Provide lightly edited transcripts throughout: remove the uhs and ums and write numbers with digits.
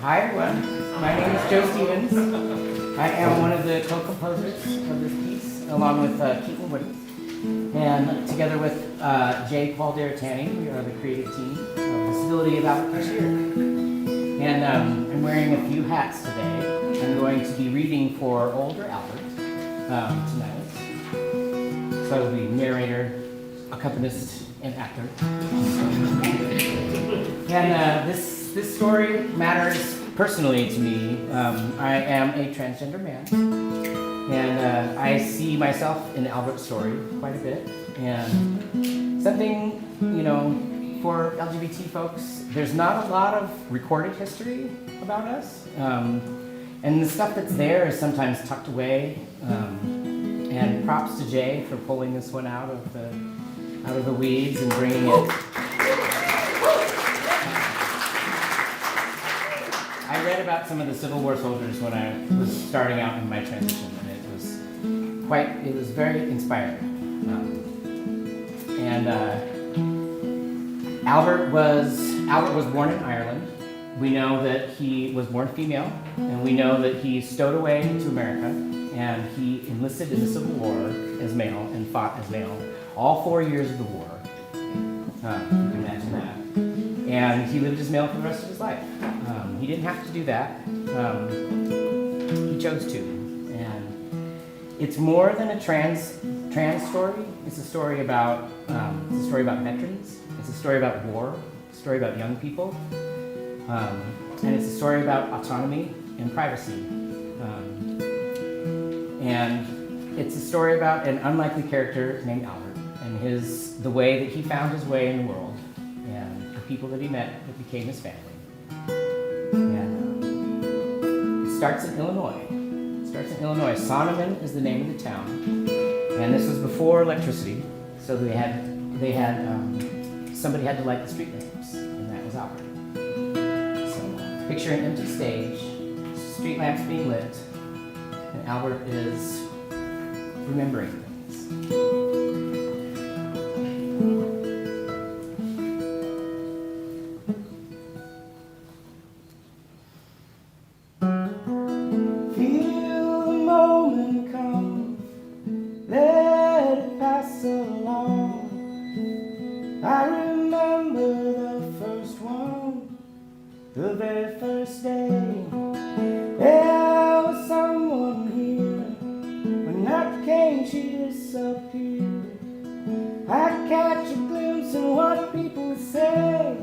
Hi everyone, my name is Joe Stevens. I am one of the co-composers of this piece, along with Keaton Woody. And together with J. Paul D'Artani, we are the creative team of the Civility of Albert Cashier. And I'm wearing a few hats today. I'm going to be reading for older Albert tonight. So I will be narrator, accompanist, and actor. And this story matters personally to me. I am a transgender man, and I see myself in Albert's story quite a bit. And something, for LGBT folks, there's not a lot of recorded history about us, and the stuff that's there is sometimes tucked away. And props to Jay for pulling this one out of the weeds and bringing it. I read about some of the Civil War soldiers when I was starting out in my transition, and it was very inspiring. Albert was born in Ireland. We know that he was born female, and we know that he stowed away to America, and he enlisted in the Civil War as male and fought as male all 4 years of the war. You can imagine that. And he lived as male for the rest of his life. He didn't have to do that. He chose to. And it's more than a trans story. It's a story about veterans. It's a story about war. It's a story about young people. And it's a story about autonomy and privacy. And it's a story about an unlikely character named Albert and the way that he found his way in the world and the people that he met that became his family. And it starts in Illinois. Sonneman is the name of the town. And this was before electricity, so somebody had to light the street lamps, and that was Albert. So picture an empty stage, street lamps being lit, and Albert is remembering things. Feel the moment come, let it pass along. I remember the first one, the very first day. There was someone here. When night came, she disappeared. I catch a glimpse of what people say.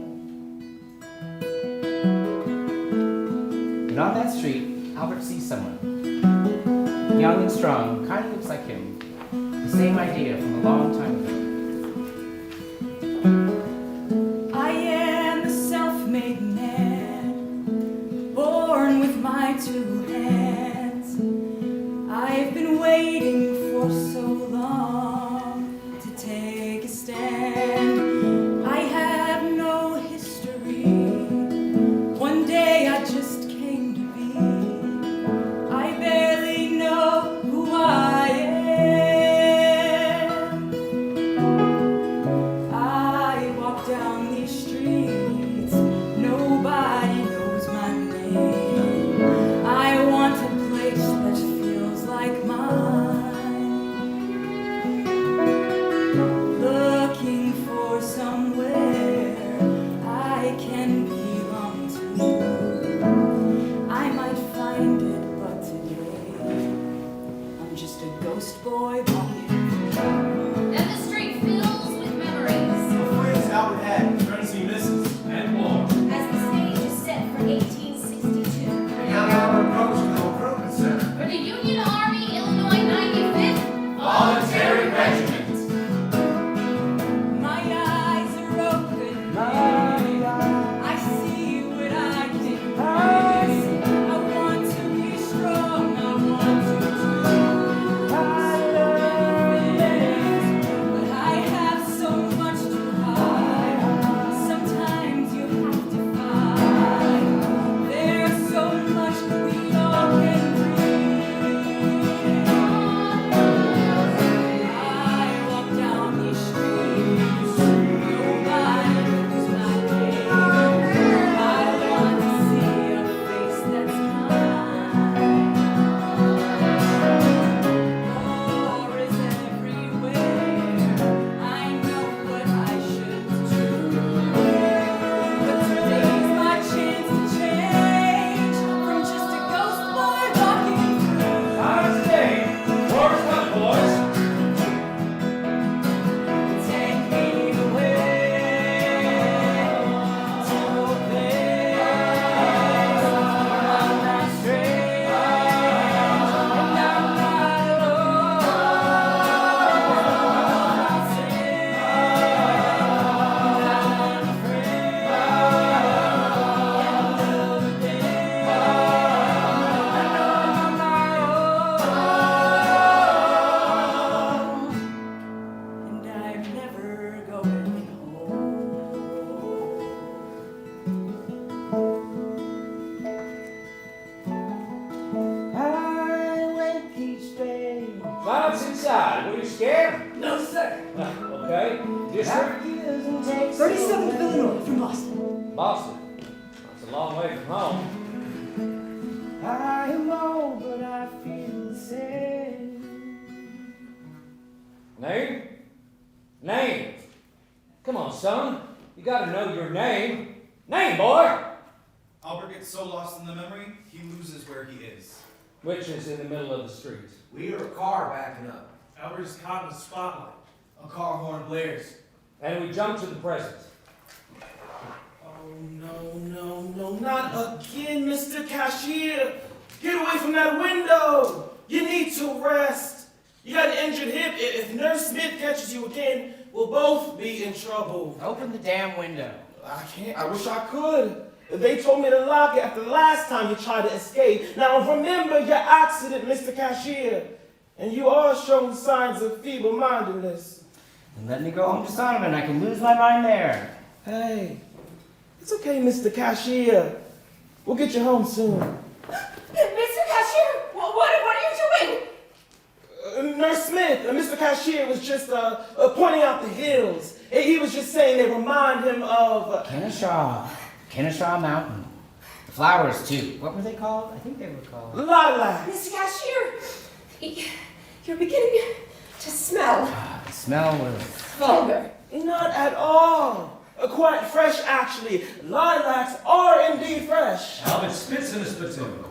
And on that street, Albert sees someone, young and strong, kind of looks like him. The same idea from a long time ago. I am a self-made man, born with my two hands. I've been waiting for so long to take a stand. I have no history. One day I just came to be. I barely know who I am. sir. 37th Illinois from Boston. Boston? That's a long way from home. I am old, but I feel the same. Name? Name. Come on, son. You gotta know your name. Name, boy! Albert gets so lost in the memory, he loses where he is. Which is in the middle of the street. We hear a car backing up. Albert is caught in the spotlight. A car horn blares. And we jump to the present. Oh, no, not again, Mr. Cashier. Get away from that window. You need to rest. You got an injured hip. If Nurse Smith catches you again, we'll both be in trouble. Open the damn window. I can't. I wish I could. They told me to lock it after the last time you tried to escape. Now remember your accident, Mr. Cashier. And you are showing signs of feeble-mindedness. And let me go home to Solomon. I can lose my mind there. Hey, it's okay, Mr. Cashier. We'll get you home soon. Mr. Cashier, what are you doing? Nurse Smith, Mr. Cashier was just pointing out the hills. He was just saying they remind him of... Kennesaw Mountain. The flowers, too. What were they called? I think they were called... Lilac. Mr. Cashier, you're beginning to smell The smell was... vulgar. Not at all. Quite fresh, actually. Lilacs are indeed fresh. Albert spits in his platoon.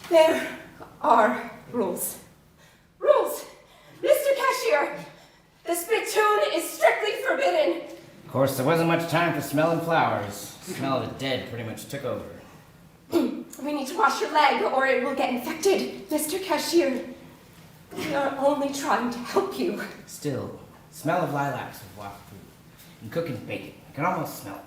There are rules. Rules! Mr. Cashier, the spittoon is strictly forbidden. Of course, there wasn't much time for smelling flowers. The smell of the dead pretty much took over. We need to wash your leg or it will get infected. Mr. Cashier, we are only trying to help you. Still, smell of lilacs with walk food and cooking bacon. I can almost smell it.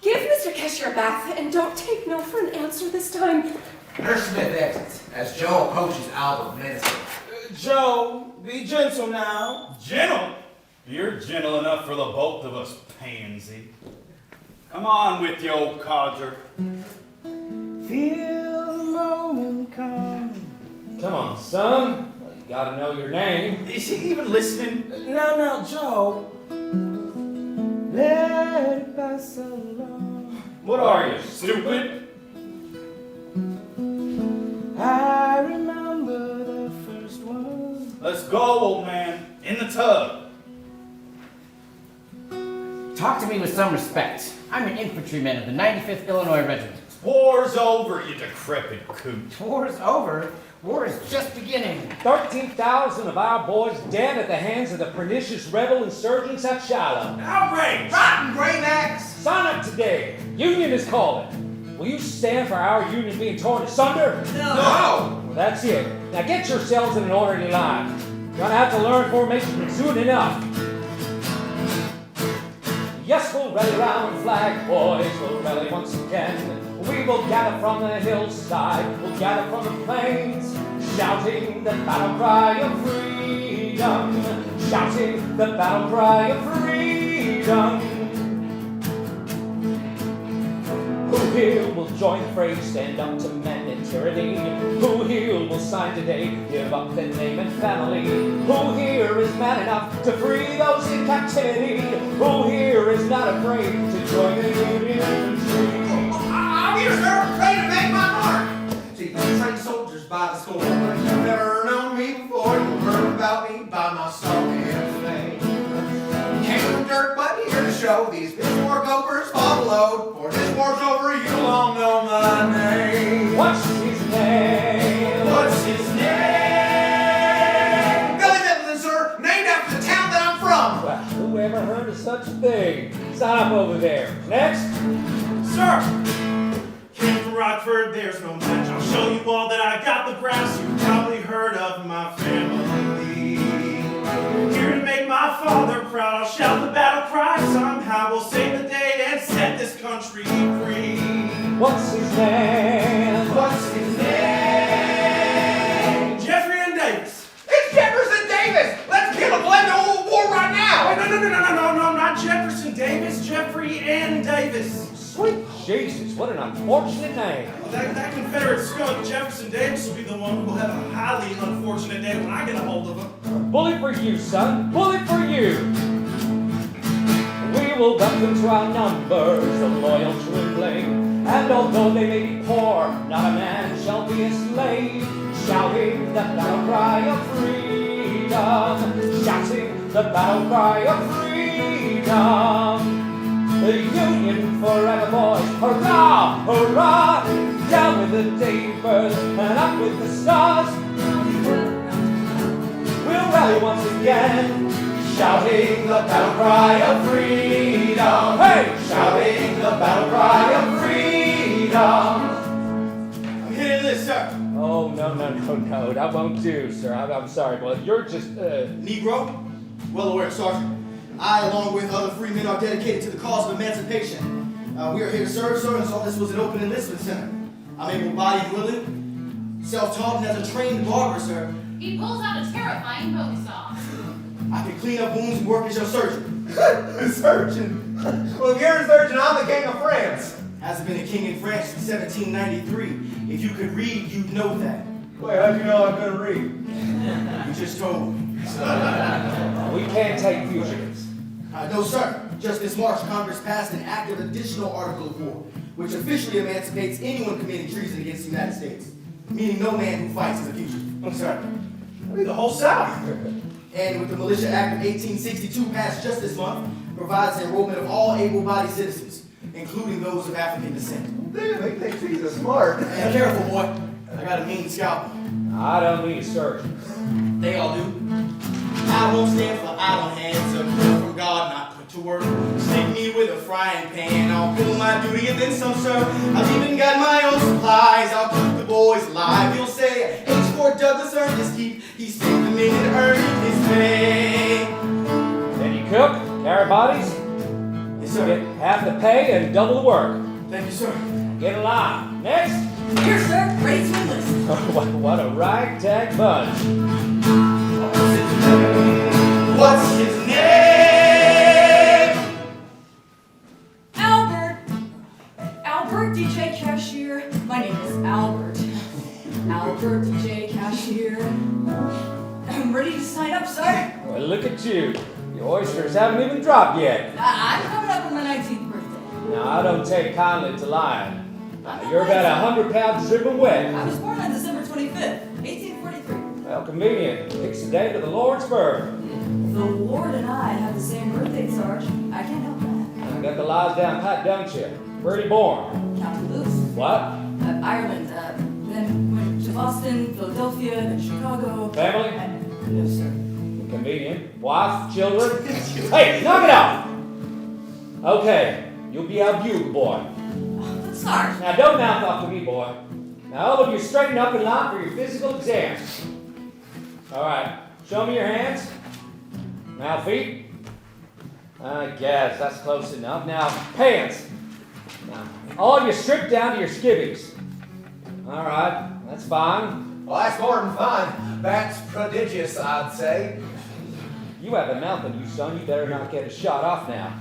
Give Mr. Cashier a bath and don't take no for an answer this time. Nurse Smith exits as Joe approaches Albert menacingly. Joe, be gentle now. Gentle? You're gentle enough for the both of us, pansy. Come on with you, old codger. Feel the moment come. Come on, son. You gotta know your name. Is he even listening? Now, Joe. Let it pass along. What are you, stupid? I remember the first one. Let's go, old man. In the tub. Talk to me with some respect. I'm an infantryman of the 95th Illinois Regiment. War's over, you decrepit coot. War's over. War is just beginning. 13,000 of our boys dead at the hands of the pernicious rebel insurgents at Shiloh. Outrage! Rotten Greybacks! Sign up today. Union is calling. Will you stand for our union being torn asunder? No! Well, that's it. Now get yourselves in an orderly line. You're gonna have to learn formation soon enough. Yes, we'll rally round flag, boys. We'll rally once again. We will gather from the hillside. We'll gather from the plains, shouting the battle cry of freedom. Shouting the battle cry of freedom. Who here will join the fray, stand up to men and tyranny? Who here will sign today, give up their name and family? Who here is man enough to free those in captivity? Who here is not afraid to join the Union infantry? I'm here, sir, ready to make my mark. See, you train soldiers by the score. You've never known me before. You've heard about me by my song and fame. You came from dirt, but here to show these war gophers followed. For this war's over, you all know my name. What's his name? What's his name? Billy Middleton, sir, named after the town that I'm from. Well, who ever heard of such a thing? Stop over there. Next. Sir! Came from Rockford, there's no match. I'll show you all that I got the brass. You've probably heard of my family. Here to make my father proud. I'll shout the battle cry somehow. We'll save the day and set this country free. What's his name? What's his name? Jeffrey and Davis. It's Jefferson Davis! Let's kill him! We'll end the whole war right now! No, not Jefferson Davis. Jeffrey and Davis. Sweet Jesus, what an unfortunate name. Well, that Confederate skunk Jefferson Davis will be the one who will have a highly unfortunate day when I get a hold of him. Bullet for you, son. Bullet for you. will welcome to our numbers the loyal, true, and plain. And although they may be poor, not a man shall be a slave. Shouting the battle cry of freedom, shouting the battle cry of freedom. The Union forever, boys, hurrah, hurrah! Down with the day birds and up with the stars. We'll rally once again, shouting the battle cry of freedom. Hey! Shouting the battle cry of freedom. I'm hitting this, sir. Oh, no, that won't do, sir. I'm sorry, well, you're just, Negro? Well aware, Sergeant. I, along with other free men, are dedicated to the cause of emancipation. We are here to serve, sir, and so this was an open enlistment center. I'm able-bodied and willing, self-taught, and as a trained barber, sir. He pulls out a terrifying bow saw. I can clean up wounds and work as your surgeon. Surgeon? Well, if you're a surgeon, I'm the king of France. Hasn't been a king in France since 1793. If you could read, you'd know that. Wait, how'd you know I couldn't read? You just told me. we can't take fugitives. No, sir. Just this March, Congress passed an act of additional article of war, which officially emancipates anyone committing treason against the United States, meaning no man who fights is a fugitive. I'm sorry. I mean, the whole South. And with the Militia Act of 1862 passed just this month, provides the enrollment of all able-bodied citizens, including those of African descent. Damn, they think he's a smart. And careful, boy. I got a mean scalpel. I don't need a surgeon. They all do. I won't stand for idle hands, a cure from God not put to work. Stick me with a frying pan, I'll fill my duty and then some, sir. I've even got my own supplies, I'll keep the boys alive. You'll say, H. Douglas earned his keep, he saved the men and earned his pay. Then you cook, carry bodies, Yes, sir. get half the pay and double the work. Thank you, sir. Get a line. Next. Here, sir, ready to enlist. What a ragtag bunch. What's his name? Albert. Albert DJ Cashier. My name is Albert. Albert DJ Cashier. I'm ready to sign up, sir. Well, look at you. The oysters haven't even dropped yet. I'm coming up on my 19th birthday. Now, I don't take kindly to lying. You're about 100 pounds dripping wet. I was born on December 25th, 1843. Well, convenient. Picks the day to the Lord's birth. The Lord and I have the same birthday, Sarge. I can't help that. You got the lies down pat, don't you? Where are you born? County Louis. What? Ireland. Then went to Boston, Philadelphia, then Chicago. Family? No, sir. Convenient. Wife, children? Hey, knock it off! Okay, you'll be our bugle boy. But Sarge. Now, don't mouth off to me, boy. Now, all of you straighten up in line for your physical exam. All right, show me your hands. Now, feet. I guess that's close enough. Now, pants. Now, all you strip down to your skivvies. All right, that's fine. Well, that's more than fine. That's prodigious, I'd say. You have a mouth on you, son. You better not get a shot off now.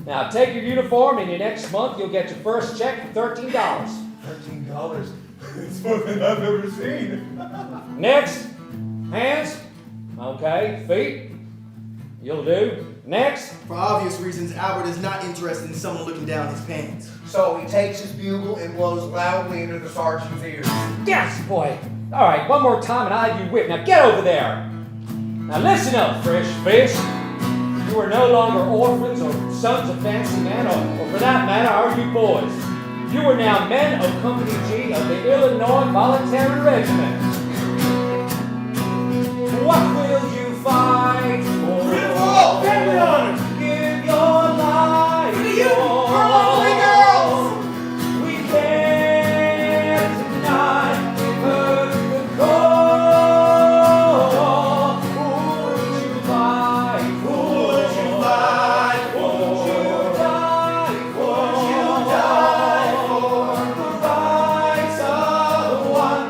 Now, take your uniform, and next month you'll get your first check for $13. $13? It's more than I've ever seen. Next, hands. Okay, feet. You'll do. Next. For obvious reasons, Albert is not interested in someone looking down his pants. So he takes his bugle and blows loudly into the sergeant's ears. Yes, boy. All right, one more time, and I'll have you whipped. Now get over there. Now listen up, fresh fish. You are no longer orphans or sons of fancy men, or for that matter, are you boys. You are now men of Company G of the Illinois Voluntary Regiment. What will you fight for? Family honor! Give your life For you, for lovely girls! We can't deny we've heard the call. Who would you fight for? Who would you fight for? Would you die for? Would you die for? The rights of one.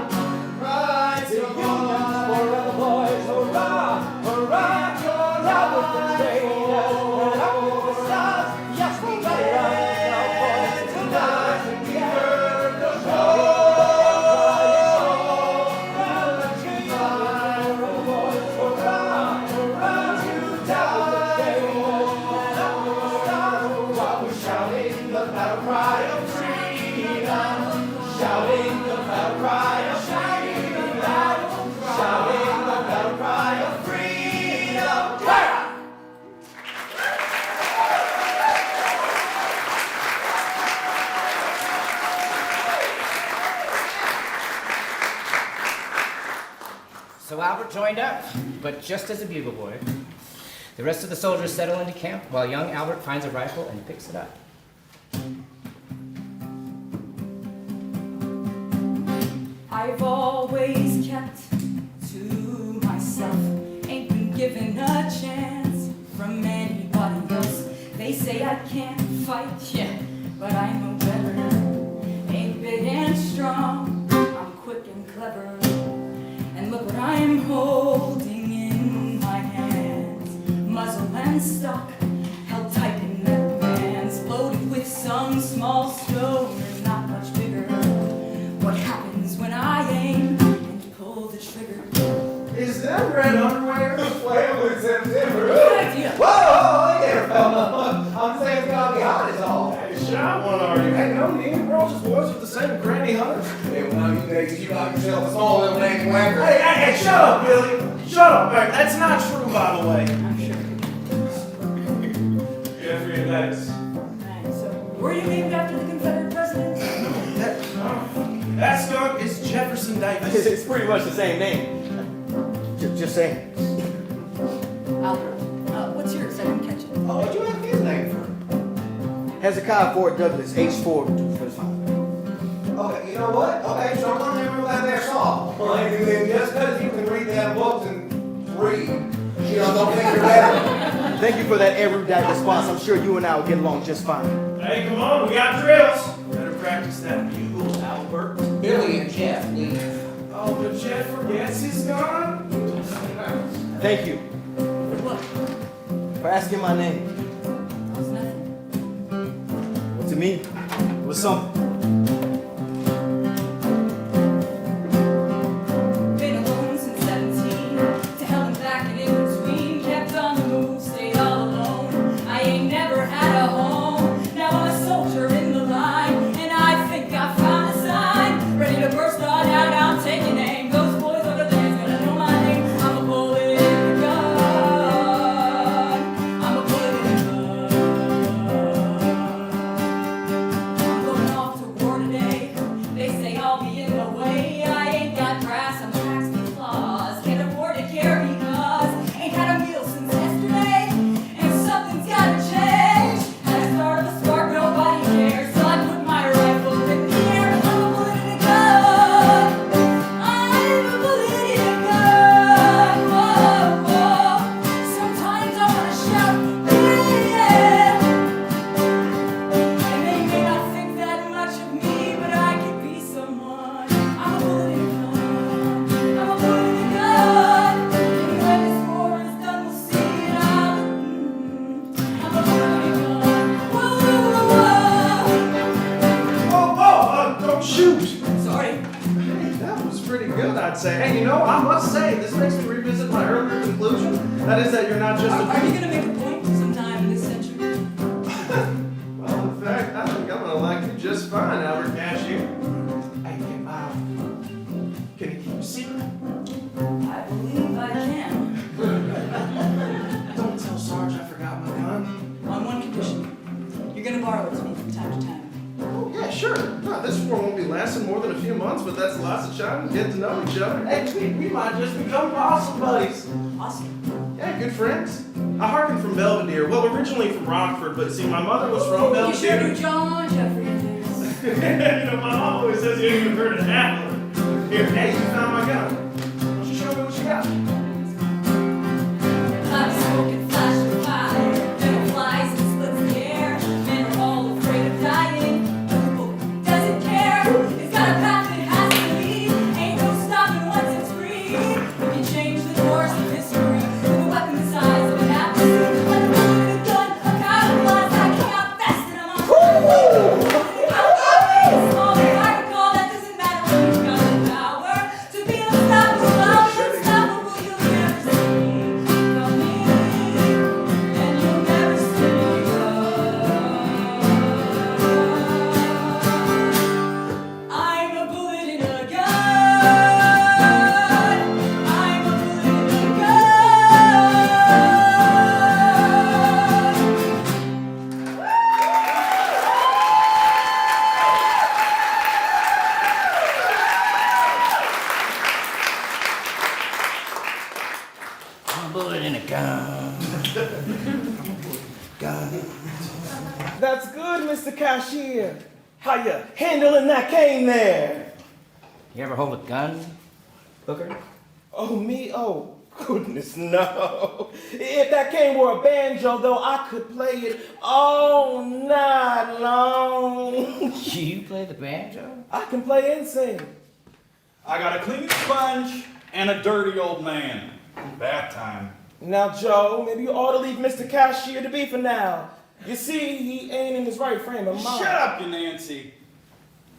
Rights The of unions one. forever, boys. Hurrah, hurrah. Now with the train. Albert joined up, but just as a bugle boy. The rest of the soldiers settle into camp while young Albert finds a rifle and picks it up. I've always kept to myself, ain't been given a chance from anybody else. They say I can't fight, yeah, but I know better. Ain't big and strong, I'm quick and clever. And look what I'm holding in my hands. Muzzle and stock, held tight in metal bands, loaded with some small stone and not much bigger. What happens when I aim and pull the trigger? Is that red underwear? Well, with September. Good idea. Whoa, look at her, fella. I'm saying it's gonna be hot as all. Hey, shot one, are you? Hey, no need. We're all just boys with the same granny hunters. Hey, one of you days, you got yourself a small little nanny whacker. Hey, shut up, Billy. Shut up. Hey, that's not true, by the way. I'm sure. Jeffrey and Lex. Right, so, were you named after the Confederate president? That skunk is Jefferson Davis. It's pretty much the same name. Just saying. Albert, what's yours? I didn't catch it. Oh, what'd you have his name for? Hezekiah Ford Douglas, H4 for the father. Okay, you know what? Okay, so I'm gonna remember that there song. Well, and then just because you can read them books and read, you know, don't think you're better. Thank you for that erudite response. I'm sure you and I will get along just fine. Hey, come on, we got drills. Better practice that bugle, Albert. Billy and Jeff leave. Oh, but Jeff forgets he's gone. Thank you What? for asking my name. That was nothing. Well, to me, it was something. Been alone since 17. To hell and back and in between. Kept on the move, stayed all alone. I ain't never had a home. Now I'm a soldier in the line. And I think I found a sign. Ready to burst on out, I'll take your name. Those boys over there's gonna know my name. I'm a bullet in the gun. I'm a bullet in the gun. I'm going off to war today. They say I'll be in the way. I ain't got brass, I'm taxed with claws. Can't afford to carry guns. Ain't had a meal since yesterday. And something's gotta change. Had a start of a spark, nobody cares. So I put my rifle in the air. I'm a bullet in a gun. I'm a bullet in a gun. Whoa, whoa. Sometimes I wanna shout, yeah. And they may not think that much of me, but I can be someone. I'm a bullet in a gun. I'm a bullet in a gun. And when this war is done, we'll see it out. I'm a bullet in a gun. Whoa, whoa, Oh, don't shoot. whoa. Sorry. Hey, that was pretty good, I'd say. Hey, you know, I must say, this makes me revisit my earlier conclusion. That is that you're not just Are you gonna make a point sometime in this century? Well, in fact, I think I'm gonna like you just fine, Albert Cashew. Hey, can you keep a secret? I believe I can. Don't tell Sarge I forgot my gun. On one condition. You're gonna borrow it to me from time to time. Oh, yeah, sure. No, this war won't be lasting more than a few months, but that's lots of time to get to know each other. Hey, we might just become awesome buddies. Awesome. Yeah, good friends. I hearken from Belvedere. Well, originally from Rockford, but see, my mother was from You sure Belvedere. do John Jeffrey this. You know, my mom always says you ain't even heard of that. Here, hey, you found my gun. Why don't you show me what you got? I'm smoking flash of fire. Venom flies and splits the air. Men are all afraid of dying. But the book doesn't care. It's got a path that has to lead. Ain't no stopping once it's free. We can change the course of history with a weapon the size of an apple seed. Like a bullet in a gun, a powder blast. I came out fast and I'm on. Small as I recall, that doesn't matter when you've got the power to be unstoppable. Unstoppable, you That's good, Mr. Cashier. How you handling that cane there? You ever hold a gun, Booker? Oh, me? Oh, goodness, no. If that cane were a banjo, though, I could play it all night long. You play the banjo? I can play and sing. I got a clean sponge and a dirty old man. Bath time. Now, Joe, maybe you ought to leave Mr. Cashier to be for now. You see, he ain't in his right frame of mind. Shut up, you Nancy.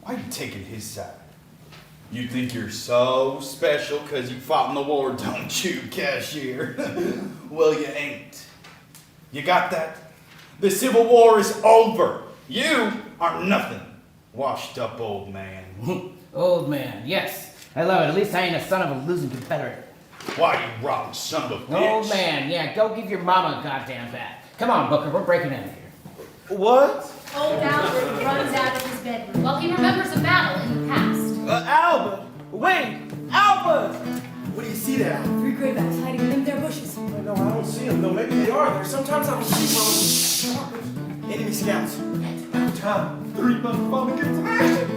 Why you taking his side? You think you're so special because you fought in the war, don't you, Cashier? Well, you ain't. You got that? The Civil War is over. You are nothing. Washed up old man. Old man, yes. I love it. At least I ain't a son of a losing Confederate. Why, you rotten son of a bitch? Old man, yeah, go give your mama a goddamn bath. Come on, Booker, we're breaking out of here. What? Old Albert runs out of his bedroom while he remembers a battle in the past. Albert! Wait! Albert! What do you see there? 3 graybacks hiding in their bushes. No, I don't see them, though. Maybe they are there. Sometimes I don't see them. Enemy scouts. Time. 3 months falling into some action.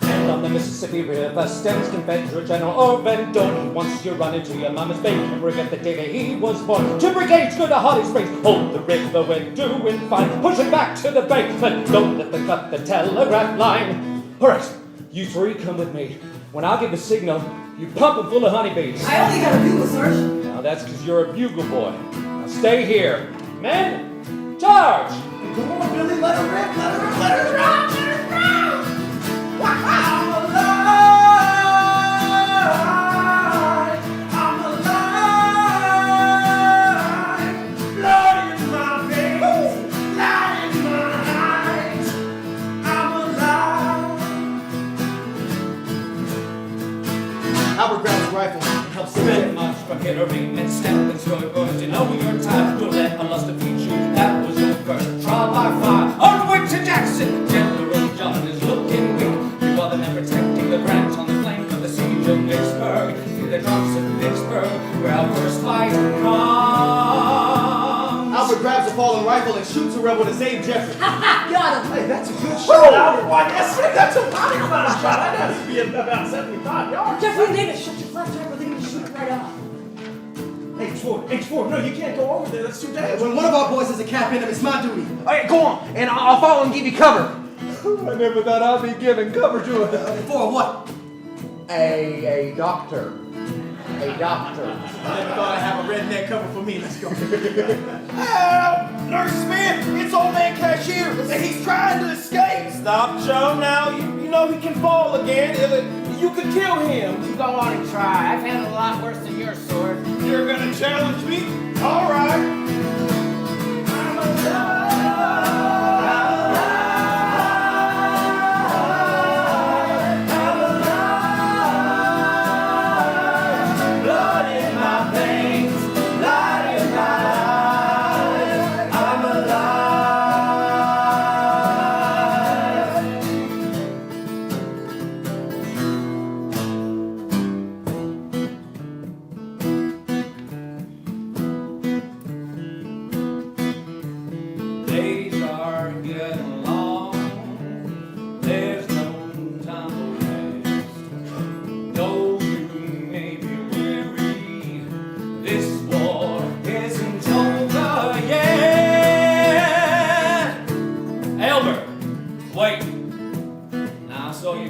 And on the Mississippi River stands Confederate General Orvendon. Once you run into your mama's baby brigade the day that he was born. 2 brigades go to Holly Springs, hold the river when doing fine. Push it back to the bay, but don't let them cut the telegraph line. All right, you 3 come with me. When I give the signal, you pump them full of honeybees. I only got a bugle, Sarge. Now that's because you're a bugle boy. Now stay here. Men, charge! Come on, Billy. Let her rip. Let her rip. Let her drop. Let her drop. I'm alive. I'm alive. Blood in my veins. Light in my eyes. I'm alive. Albert grabs his rifle and helps Spend much from Hillary and Stanton's your words. You know your time to let a lust of feed you. That was your first trial by fire. Onward to Jackson. General John is looking weak. You other than protecting the branch on the flank of the siege of Vicksburg. See the drops of Vicksburg, where our first fight comes. Albert grabs a fallen rifle and shoots a rebel to save Jeffrey. Got him. Hey, that's a good shot, Albert. Why, yes, sir, that's a mighty fine shot. That has to be about 75 yards. Jeffrey and Davis, shut your flat trap or they're going to shoot it right off. H4, no, you can't go over there. That's too dangerous. When one of our boys has a cap in him, it's my duty. All right, go on, and I'll follow and give you cover. I never thought I'd be giving cover to For what? a doctor. A doctor. I never thought I'd have a redneck cover for me. Let's go. Nurse Smith, it's old man Cashier, and he's trying to escape. Stop, Joe, now. You know he can fall again. You could kill him. You go on and try. I've had a lot worse than your sword. You're gonna challenge me? All right. I'm alive.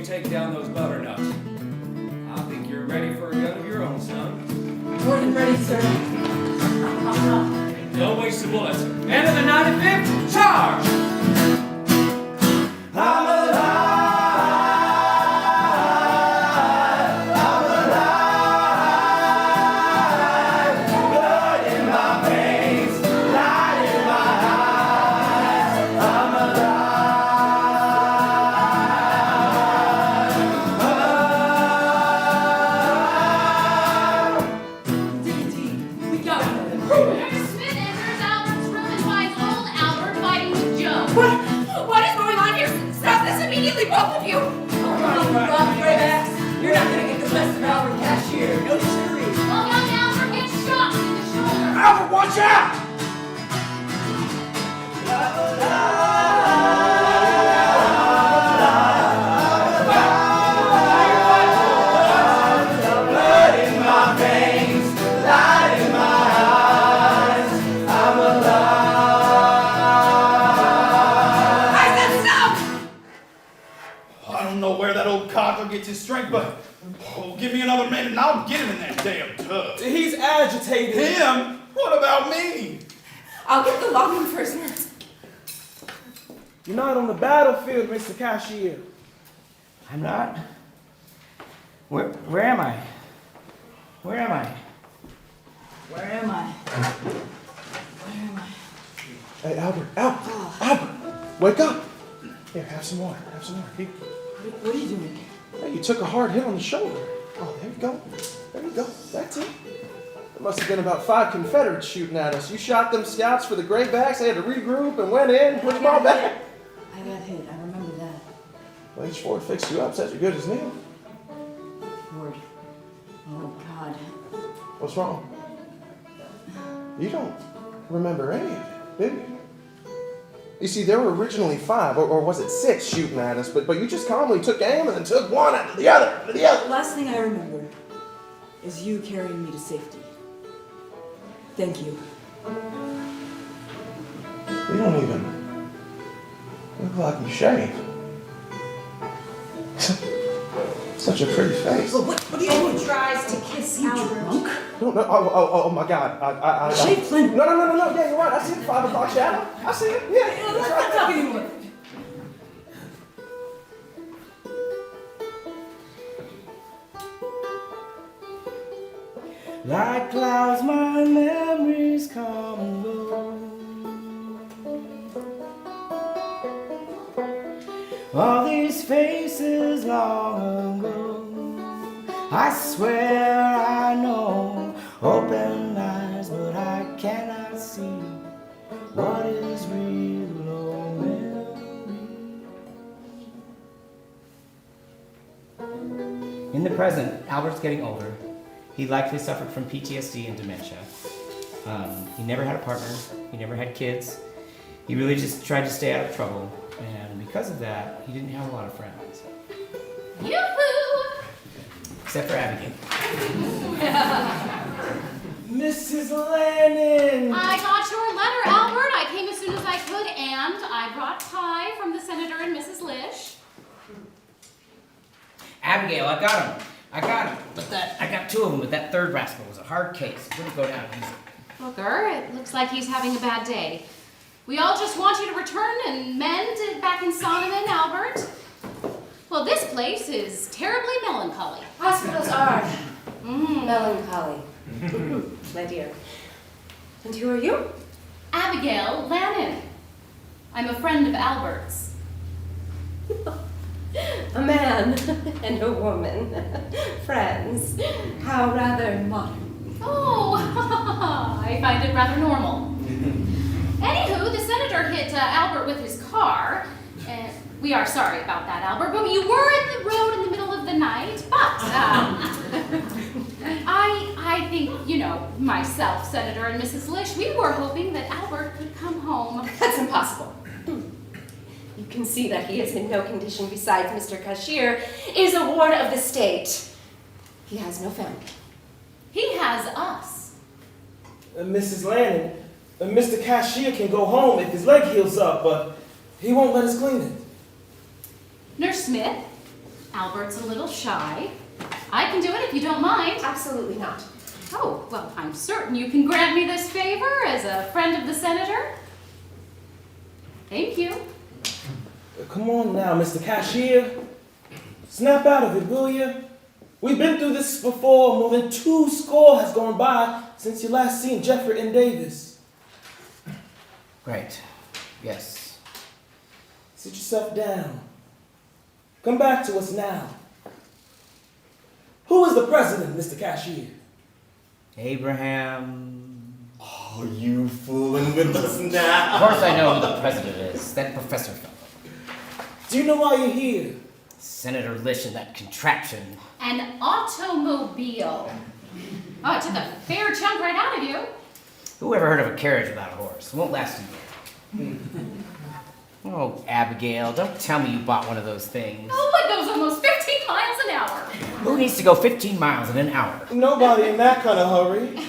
Take down those butternuts. I think you're ready for a gun of your own, son. More than ready, sir. No wasted bullets. And in the 95th, charge! I'm alive. I'm alive. Blood in my veins, light in my eyes. I'm alive. We got him. Nurse Smith enters Albert's room and finds old Albert fighting with Joe. What is going on here? Stop this immediately, both of you! Rob Graybacks, you're not going to get the best of Albert Cashier. No siree. While young Albert gets shot in the shoulder. Albert, watch out! agitated. Him? What about me? I'll get the logging prisoners. You're not on the battlefield, Mr. Cashier. I'm not. Where am I? Where am I? Where am I? Where am I? Hey, Albert, Albert, wake up. Here, have some water, Here. What are you doing? Hey, you took a hard hit on the shoulder. Oh, there you go. That's it. There must have been about 5 Confederates shooting at us. You shot them scouts for the Greybacks, they had to regroup and went in, put them all back. I got hit. I remember that. Well, H4 fixed you up, said you're good as new. Ford. Oh, God. What's wrong? You don't remember any of it, do you? You see, there were originally 5, or was it 6 shooting at us, but you just calmly took aim and then took one after the other, The last thing I remember is you carrying me to safety. Thank you. You don't even look like you shave. Such a pretty face. Well, what are you doing? He tries to kiss Albert. Drunk? No, oh my God. I Shave Flynn. No, yeah, you're right. I see the 5 o'clock shadow. I see it, yeah. Let's not talk anymore. Like clouds, my memories come and go. All these faces long ago, I swear I know. Open eyes, but I cannot see what is real or memory. In the present, Albert's getting older. He likely suffered from PTSD and dementia. He never had a partner. He never had kids. He really just tried to stay out of trouble. And because of that, he didn't have a lot of friends. Yoo-hoo! Except for Abigail. Mrs. Lennon! I got your letter, Albert. I came as soon as I could, and I brought pie from the Senator and Mrs. Lish. Abigail, I got him. But I got 2 of them, but that third rascal was a hard case. It wouldn't go down easy. Booker, it looks like he's having a bad day. We all just want you to return and mend it back in Solomon, Albert. Well, this place is terribly melancholy. Hospitals are melancholy. My dear. And who are you? Abigail Lannon. I'm a friend of Albert's. A man and a woman. Friends. How rather modern. Oh, I find it rather normal. Anywho, the senator hit Albert with his car. We are sorry about that, Albert, but you were in the road in the middle of the night. But I think, myself, Senator, and Mrs. Lish, we were hoping that Albert could come home. That's impossible. You can see that he is in no condition besides Mr. Cashier is a ward of the state. He has no family. He has us. Mrs. Lannon, Mr. Cashier can go home if his leg heals up, but he won't let us clean it. Nurse Smith, Albert's a little shy. I can do it if you don't mind. Absolutely not. Oh, well, I'm certain you can grant me this favor as a friend of the senator. Thank you. Come on now, Mr. Cashier. Snap out of it, will you? We've been through this before. More than 2 score has gone by since you last seen Jeffrey and Davis. Right. Yes. Sit yourself down. Come back to us now. Who is the president, Mr. Cashier? Abraham. Oh, you fooling with us now. Of course I know who the president is. That professor fellow. Do you know why you're here? Senator Lish and that contraption. An automobile. Oh, it took a fair chunk right out of you. Who ever heard of a carriage without a horse? It won't last a year. Oh, Abigail, don't tell me you bought one of those things. Oh, it goes almost 15 miles an hour. Who needs to go 15 miles in an hour? Nobody in that kind of hurry.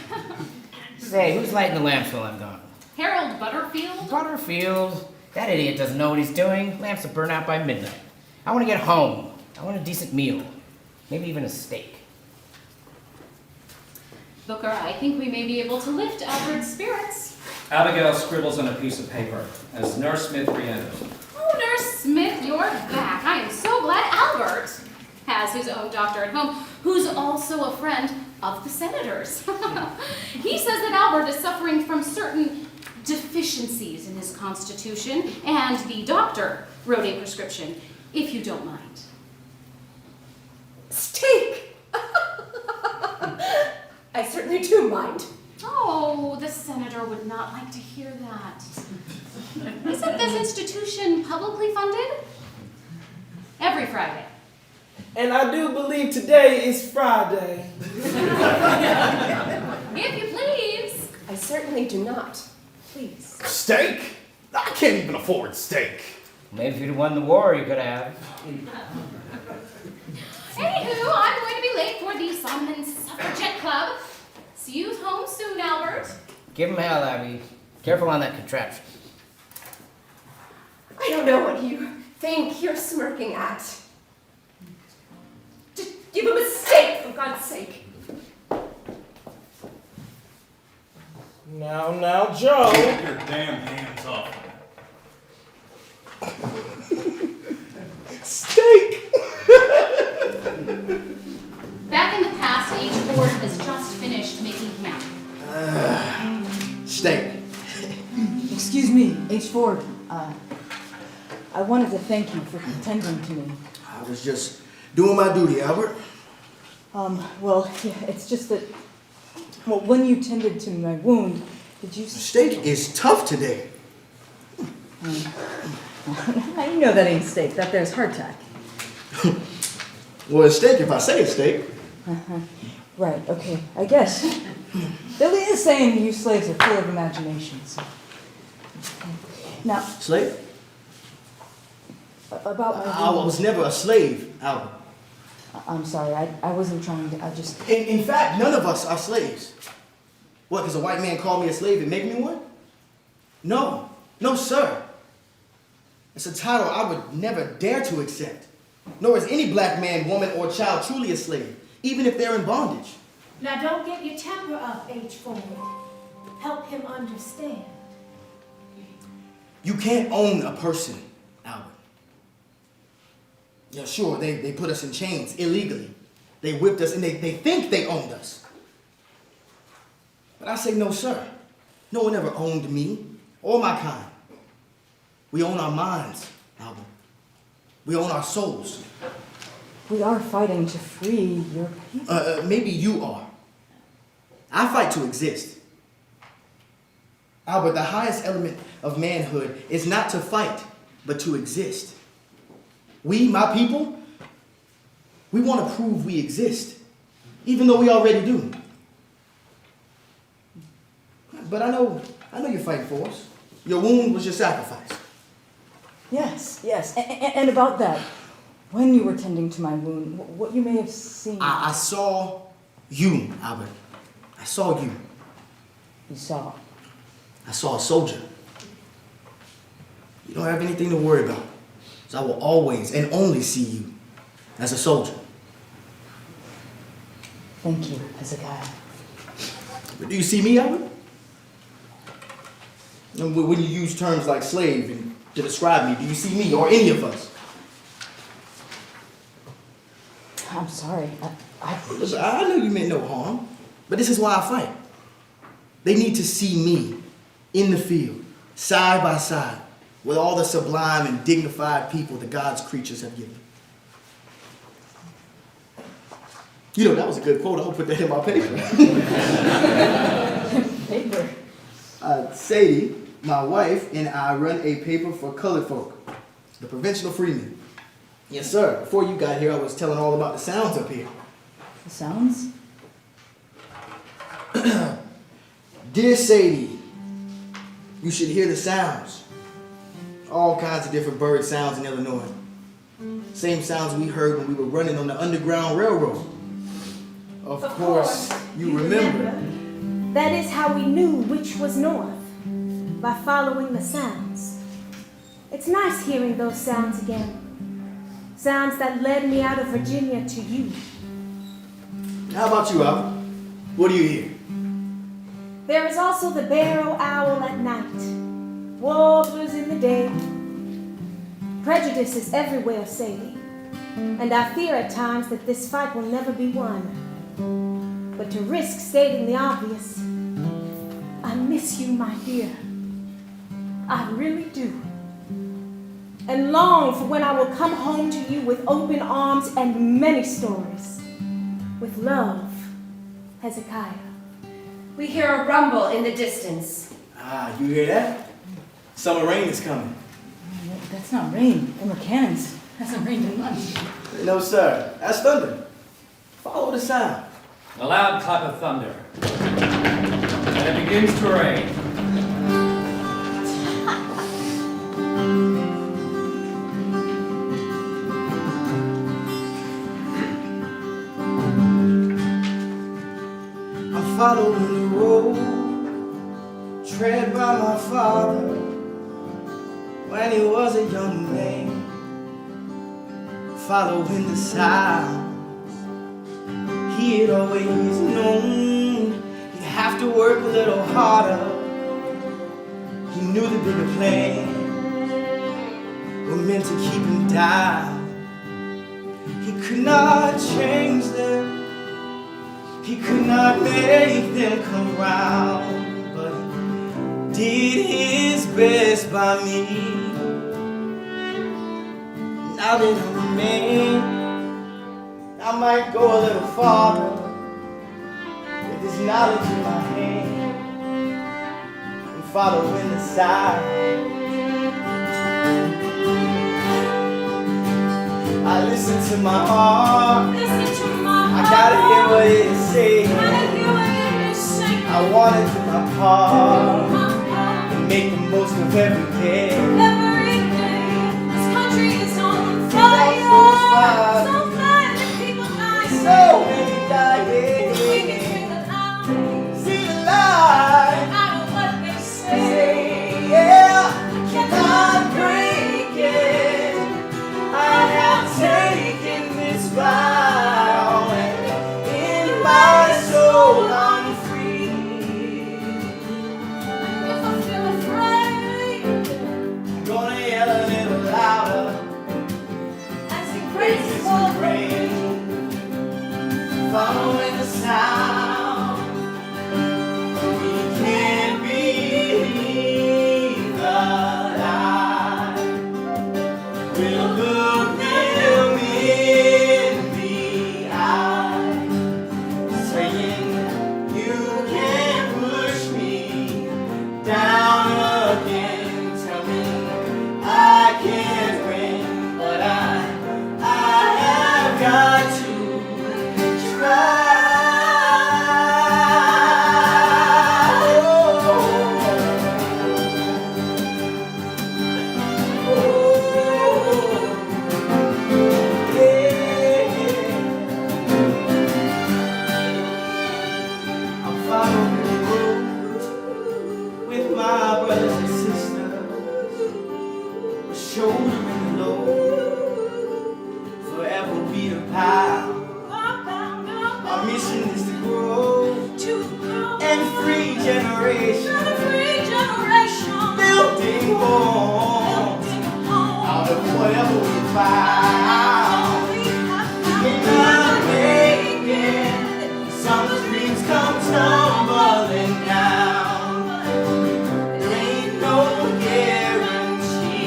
Say, who's lighting the lamps while I'm gone? Harold Butterfield? Butterfield. That idiot doesn't know what he's doing. Lamps will burn out by midnight. I want to get home. I want a decent meal. Maybe even a steak. Booker, I think we may be able to lift Albert's spirits. Abigail scribbles on a piece of paper as Nurse Smith re-enters. Oh, Nurse Smith, you're back. I am so glad Albert has his own doctor at home, who's also a friend of the senator's. He says that Albert is suffering from certain deficiencies in his constitution, and the doctor wrote a prescription, if you don't mind. Steak! I certainly do mind. Oh, the senator would not like to hear that. Isn't this institution publicly funded? Every Friday. And I do believe today is Friday. If you please. I certainly do not. Please. Steak? I can't even afford steak. Maybe if you'd won the war, you could have. Anywho, I'm going to be late for the Solomon Suffragette Club. See you home soon, Albert. Give him hell, Abby. Careful on that contraption. I don't know what you think you're smirking at. Just give him a steak, for God's sake. Now, Joe. Get your damn hands off. Steak! Back in the past, H. Ford has just finished making camp. Steak. Excuse me, H. Ford. I wanted to thank you for attending to me. I was just doing my duty, Albert. Well, yeah, it's just that, well, when you tended to my wound, did you... The steak is tough today. Now you know that ain't steak, that there's hardtack. Well, it's steak if I say it's steak. Right, okay, I guess. Billy is saying you slaves are full of imagination, so... Now, Slave? about my I wound... was never a slave, Albert. I'm sorry, I wasn't trying to, I just... In fact, none of us are slaves. What, because a white man called me a slave and made me one? No. No, sir. It's a title I would never dare to accept. Nor is any black man, woman, or child truly a slave, even if they're in bondage. Now don't get your temper up, H. Ford. Help him understand. You can't own a person, Albert. Yeah, sure, they put us in chains illegally. They whipped us and they think they owned us. But I say no, sir. No one ever owned me or my kind. We own our minds, Albert. We own our souls. We are fighting to free your people. Maybe you are. I fight to exist. Albert, the highest element of manhood is not to fight, but to exist. We, my people, we want to prove we exist, even though we already do. But I know you're fighting for us. Your wound was your sacrifice. Yes. And about that, when you were tending to my wound, what you may have seen... I saw you, Albert. I saw you. You saw? I saw a soldier. You don't have anything to worry about. So I will always and only see you as a soldier. Thank you, Hezekiah. But do you see me, Albert? And when you use terms like slave and to describe me, do you see me or any of us? I'm sorry. Listen, I know you meant no harm, but this is why I fight. They need to see me in the field, side by side, with all the sublime and dignified people that God's creatures have given. You know, that was a good quote. I'll put that in my paper. Paper? Sadie, my wife, and I run a paper for colored folk, the Provincial Freemen. Yes, sir. Before you got here, I was telling all about the sounds up here. The sounds? Dear Sadie, you should hear the sounds. All kinds of different bird sounds in Illinois. Same sounds we heard when we were running on the Underground Railroad. Of course, you remember. That is how we knew which was north, by following the sounds. It's nice hearing those sounds again. Sounds that led me out of Virginia to you. How about you, Albert? What do you hear? There is also the barrow owl at night, warblers in the day. Prejudice is everywhere, Sadie, and I fear at times that this fight will never be won. But to risk stating the obvious, I miss you, my dear. I really do. And long for when I will come home to you with open arms and many stories. With love, Hezekiah. We hear a rumble in the distance. Ah, you hear that? Summer rain is coming. That's not rain. Emma Cannons hasn't rained in months. No, sir. That's thunder. Follow the sound. A loud clap of thunder. And it begins to rain. I'm following the road tread by my father when he was a young man. Following the sound he had always known. He'd have to work a little harder. He knew the bigger plan were meant to keep him down. He could not change them. He could not make them come round, but he did his best by me. Now that I'm a man, I might go a little farther with this knowledge in my hand and following the sign. I listen to my heart. I gotta hear what it is saying. I wanna do my part and make the most of every day. This country is on fire. So many people dying. So many dying. We can see the light. See the light. I know what they say. Yeah, Cannot break it. I have taken this vow, and in my soul I'm free. And if I feel afraid, I'm gonna yell a little louder as he praises prays the for rain, following the sound. We can't believe the lie. We'll look them in the eye, saying you can't push me down again. Tell me I can't win, but I have got to try. I'm following the road with my brothers and sisters, shouldering the load, forever be the power. Our mission is to grow and free generation, building homes out of whatever we found. Cannot make it. Some dreams come tumbling down. There ain't no guarantee.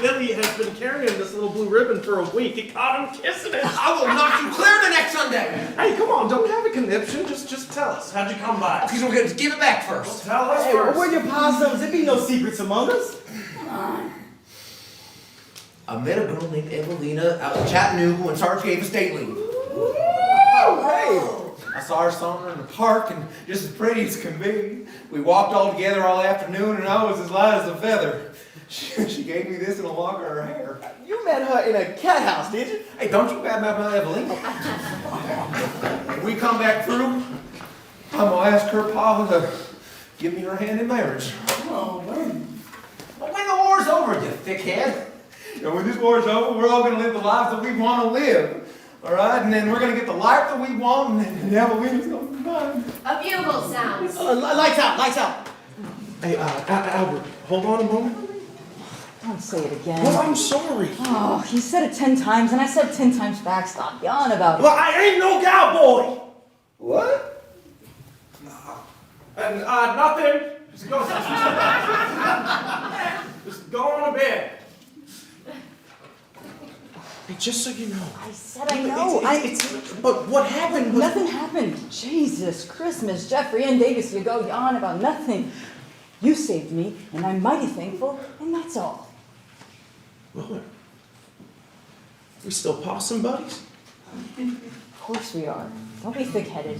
Billy has been carrying this little blue ribbon for a week. He caught him kissing it. I will knock you clear the next Sunday. Hey, come on, don't have a conniption. Just tell us. How'd you come by? He's gonna give it back first. Tell us Hey, first. where your possums? There be no secrets among us. I met a girl named Evelina out in Chattanooga when Sarge gave us state leave. I saw her somewhere in the park and just as pretty as can be. We walked all together all afternoon and I was as light as a feather. She gave me this and a lock of her hair. You met her in a cat house, did you? Hey, don't you bad mouth my Evelina. When we come back through, I'm gonna ask her pa to give me her hand in marriage. Oh, man. But when the war's over, you thickhead. And when this war's over, we're all gonna live the lives that we want to live. All right, and then we're gonna get the life that we want, and Evelina's gonna be mine. A bugle sounds. Lights out, lights out. Hey, Albert, hold on a moment. Don't say it again. Well, I'm sorry. Oh, he said it 10 times, and I said 10 times back. Stop yawning about it. Well, I ain't no cowboy. What? And nothing. Just go. Just go on to bed. Hey, just so you know. I said I know. But what happened was... Nothing happened. Jesus, Christmas, Jeffrey and Davis, you go yawn about nothing. You saved me, and I'm mighty thankful, and that's all. Well, we still possum buddies? Of course we are. Don't be thick-headed.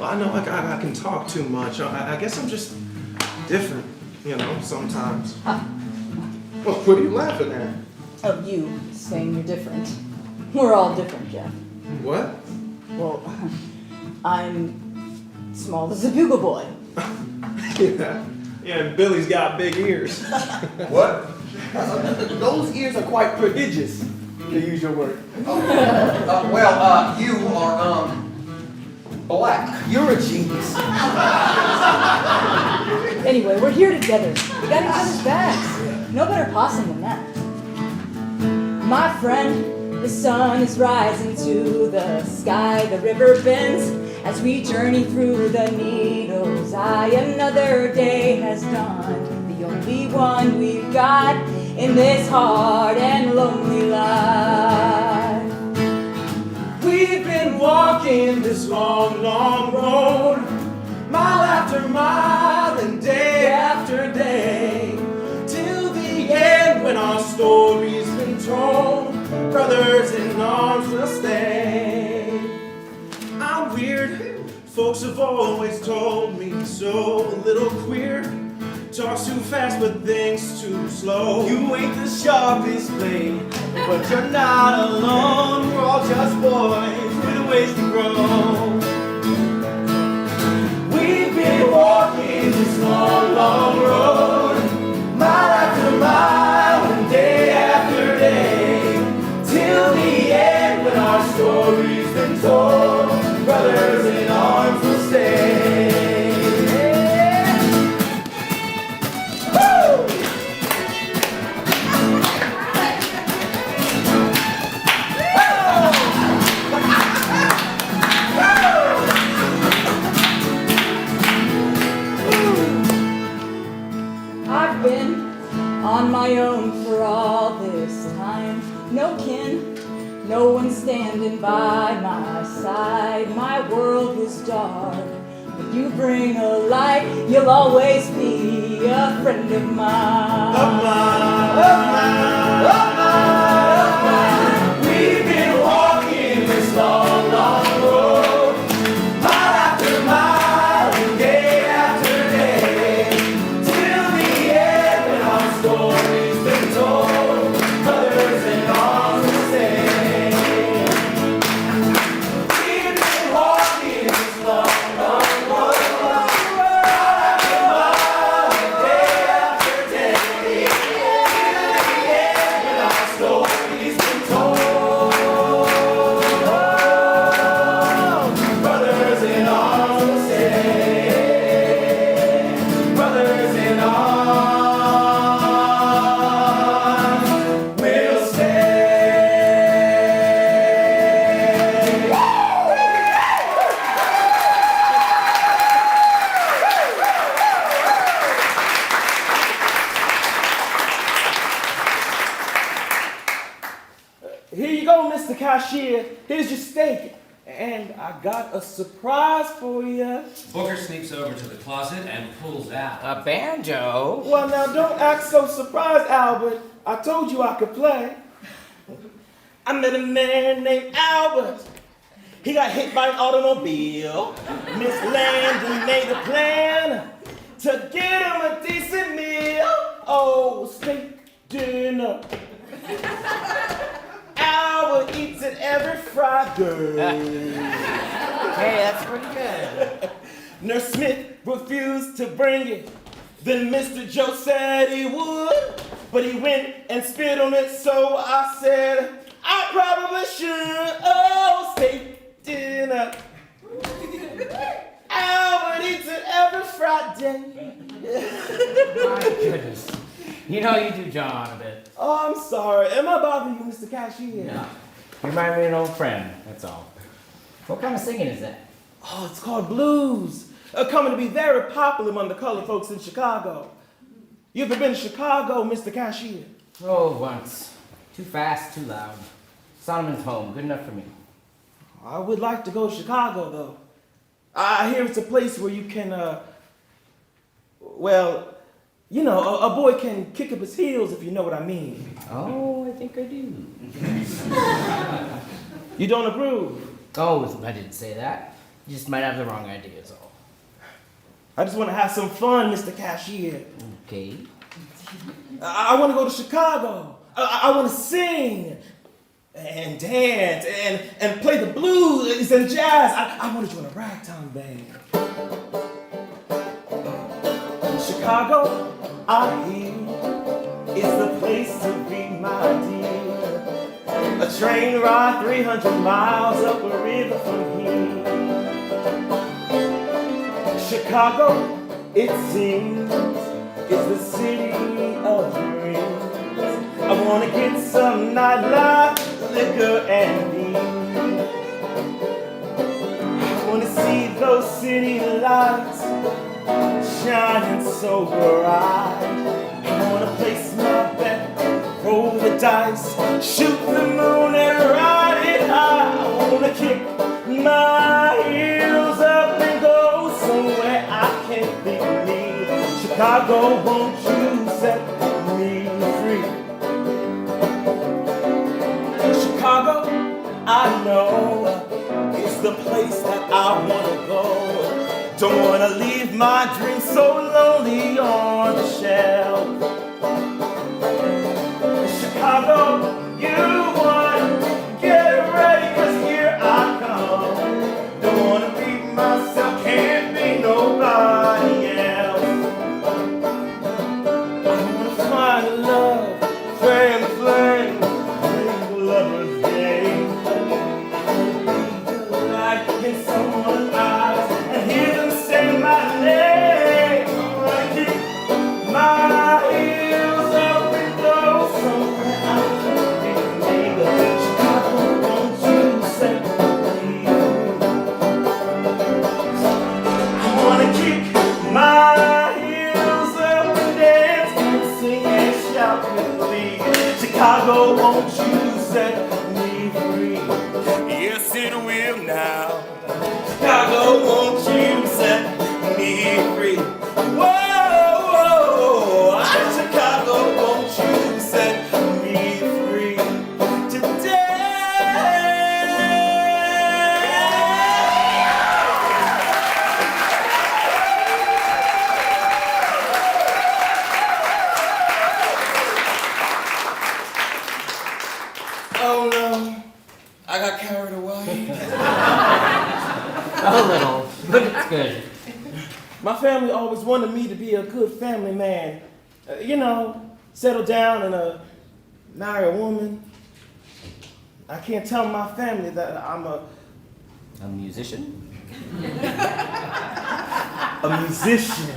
Well, I know I can talk too much. I guess I'm just different, sometimes. Huh. Well, what are you laughing at? Oh, you saying you're different. We're all different, Jeff. What? Well, I'm small as a bugle boy. Yeah, and Billy's got big ears. What? Those ears are quite prodigious, to use your word. You are, black. You're a genius. Anyway, we're here together. We got each other's backs. No better possum than that. My friend, the sun is rising to the sky. The river bends as we journey through the needles' eye. Another day has dawned, the only one we've got in this hard and lonely life. We've been walking this long, long road, mile after mile and day after day, till the end when our story's been told. Brothers in arms will stay. I'm weird, folks have always told me so. A little queer, talks too fast but thinks too slow. You ain't the sharpest blade, but you're not alone. We're all just boys with a ways to grow. We've been walking this long, long road, mile after mile and day after day, till the end when our story's been told. Brothers in arms will stay. I've been on my own for all this time. No kin, no one standing by my side. My world was dark, but you bring a light. You'll always be a friend of mine. We've been walking this long, long road, mile after mile and day after day, till the end when our story's been told. Brothers in arms will stay. We've been walking this long, long road, mile after mile and day after day, till the Here you go, Mr. Cashier. Here's your steak. And I got a surprise for you. Booker sneaks over to the closet and pulls out A banjo? Well, now don't act so surprised, Albert. I told you I could play. I met a man named Albert. He got hit by an automobile. Miss Landon made a plan to get him a decent meal. Oh, steak dinner. Albert eats it every Friday. Hey, that's pretty good. Nurse Smith refused to bring it. Then Mr. Joe said he would, but he went and spit on it, so I said, I probably should. Oh, steak dinner. Albert eats it every Friday. My goodness. You know you do John a bit. Oh, I'm sorry. Am I bothering you, Mr. Cashier? No. You remind me of an old friend, that's all. What kind of singing is that? Oh, it's called blues. Coming to be very popular among the colored folks in Chicago. You ever been to Chicago, Mr. Cashier? Oh, once. Too fast, too loud. Solomon's home, good enough for me. I would like to go to Chicago, though. I hear it's a place where you can, well, you know, a boy can kick up his heels, if you know what I mean. Oh, I think I do. You don't approve? Oh, I didn't say that. You just might have the wrong idea, is all. I just want to have some fun, Mr. Cashier. Okay. I want to go to Chicago. I want to sing and dance and play the blues and jazz. I want to join a ragtime band. Chicago, I hear, is the place to be, my dear. A train ride 300 miles up a river from here. Chicago, it seems, is the city of dreams. I want to get some nightlife, liquor, and beer. I want to see those city lights shining so bright. I want to place my bet, roll the dice, shoot the moon and ride it high. I want to kick my heels up and go somewhere I can't be me. Chicago, won't you set me free? Chicago, I know, is the place that I want to go. Don't want to leave my dreams so lonely on the shelf. Chicago, you want to get ready, 'cause here I come. Don't want to be myself, can't be nobody else. I want to find love, fan the flame, bring lover's day. Be the light in someone's eyes and hear them say my name. I want to keep my heels up and go somewhere I can't be me. Chicago, won't you set me free? I want to kick my heels up and dance and sing and shout with me. Chicago, won't you set me free? Yes, it will now. Chicago, won't you set me free? Whoa, whoa, Chicago, won't you set me free today? Oh no, I got carried away. A little, but it's good. My family always wanted me to be a good family man. You know, settle down and marry a woman. I can't tell my family that I'm a musician? a musician.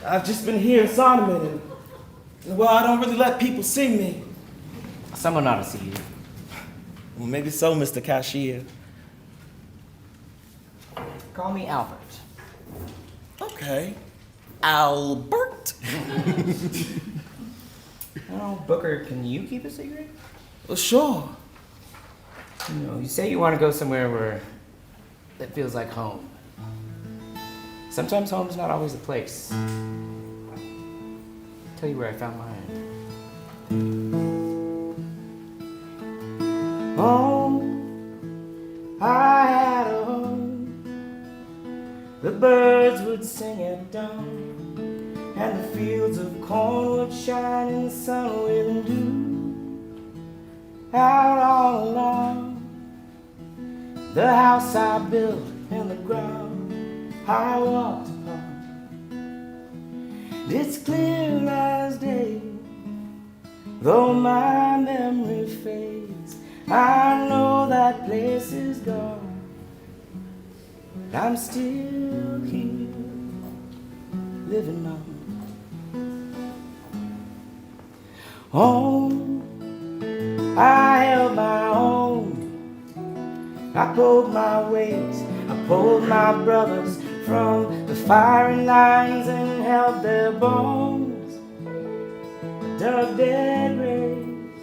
I've just been here in Solomon and, well, I don't really let people see me. Someone ought to see you. Well, maybe so, Mr. Cashier. Call me Albert. Okay. Albert. Oh, Booker, can you keep a secret? Well, sure. You know, you say you want to go somewhere that feels like home. Sometimes home's not always a place. I'll tell you where I found mine. Home, I had a home. The birds would sing at dawn, and the fields of corn would shine in the sun with dew. Out all along, the house I built and the ground I walked upon. It's clear as day, though my memory fades. I know that place is gone. I'm still here, living on. Home, I held my own. I pulled my weight, I pulled my brothers from the firing lines and held their bones. Dug dead graves,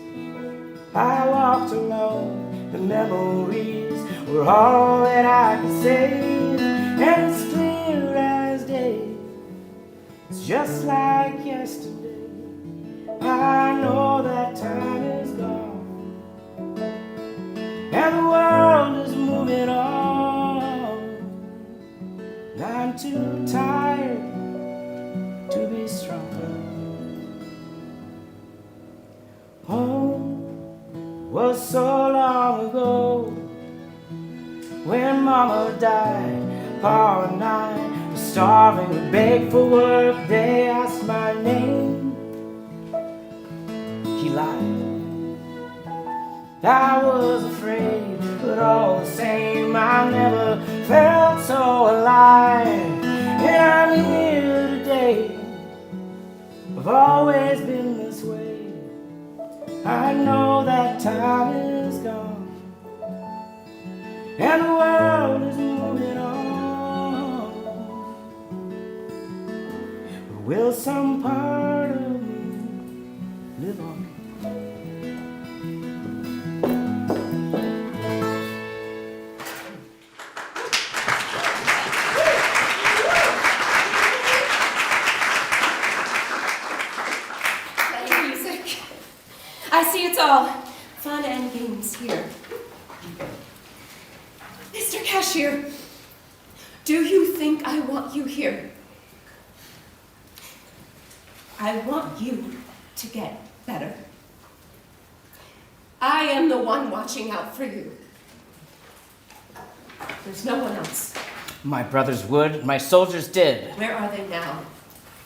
I walked alone. The memories were all that I could save, and it's clear as day. It's just like yesterday. I know that time is gone, and the world is moving on. I'm too tired to be strong. Home was so long ago, when Mama died. Pa and I were starving, we begged for work. They asked my name, he lied. I was afraid, but all the same, I never felt so alive. And I'm here today, I've always been this way. I know that time is gone, and the world is moving on. But will some part of me live on? I see it's all fun and games here. Mr. Cashier, do you think I want you here? I want you to get better. I am the one watching out for you. There's no one else. My brothers would, my soldiers did. Where are they now,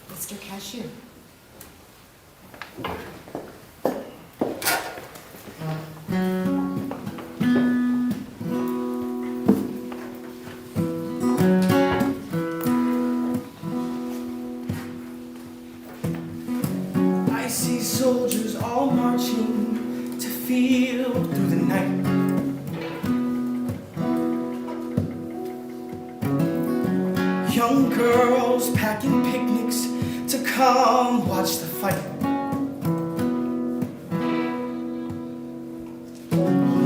Mr. Cashier? I see soldiers all marching to field through the night. Young girls packing picnics to come watch the fight.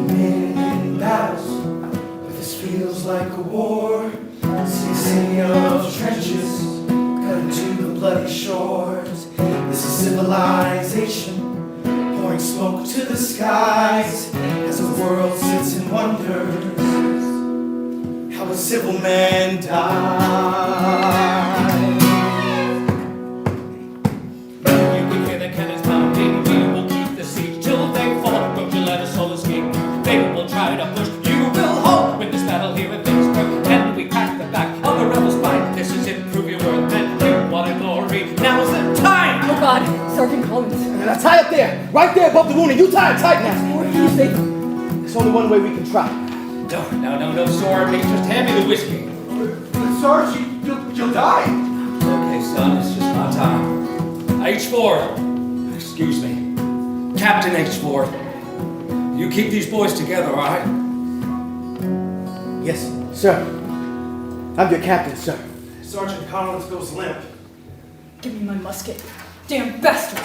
Men in battles, but this feels like a war. See a city of trenches cut into the bloody shores. This is civilization pouring smoke to the skies as the world sits and wonders how a civil man died. You can hear the cannons pounding. We will keep the siege till they fall. Don't you let a soul escape. They will try to push. You will hold. Win this battle here at Vicksburg. Can we crack the back of the rebels' spine? This is it. Prove your worth and you want a glory. Now's the time. Oh God, Sergeant Collins. Now tie up there, right there above the wound, and you tie it tight now. What do you think? There's only one way we can try. No, sword. Just hand me the whiskey. Sarge, you'll die. Okay, son, it's just my time. H4. Excuse me. Captain H4. You keep these boys together, all right? Yes, sir. I'm your captain, sir. Sergeant Collins goes limp. Give me my musket. Damn bastard!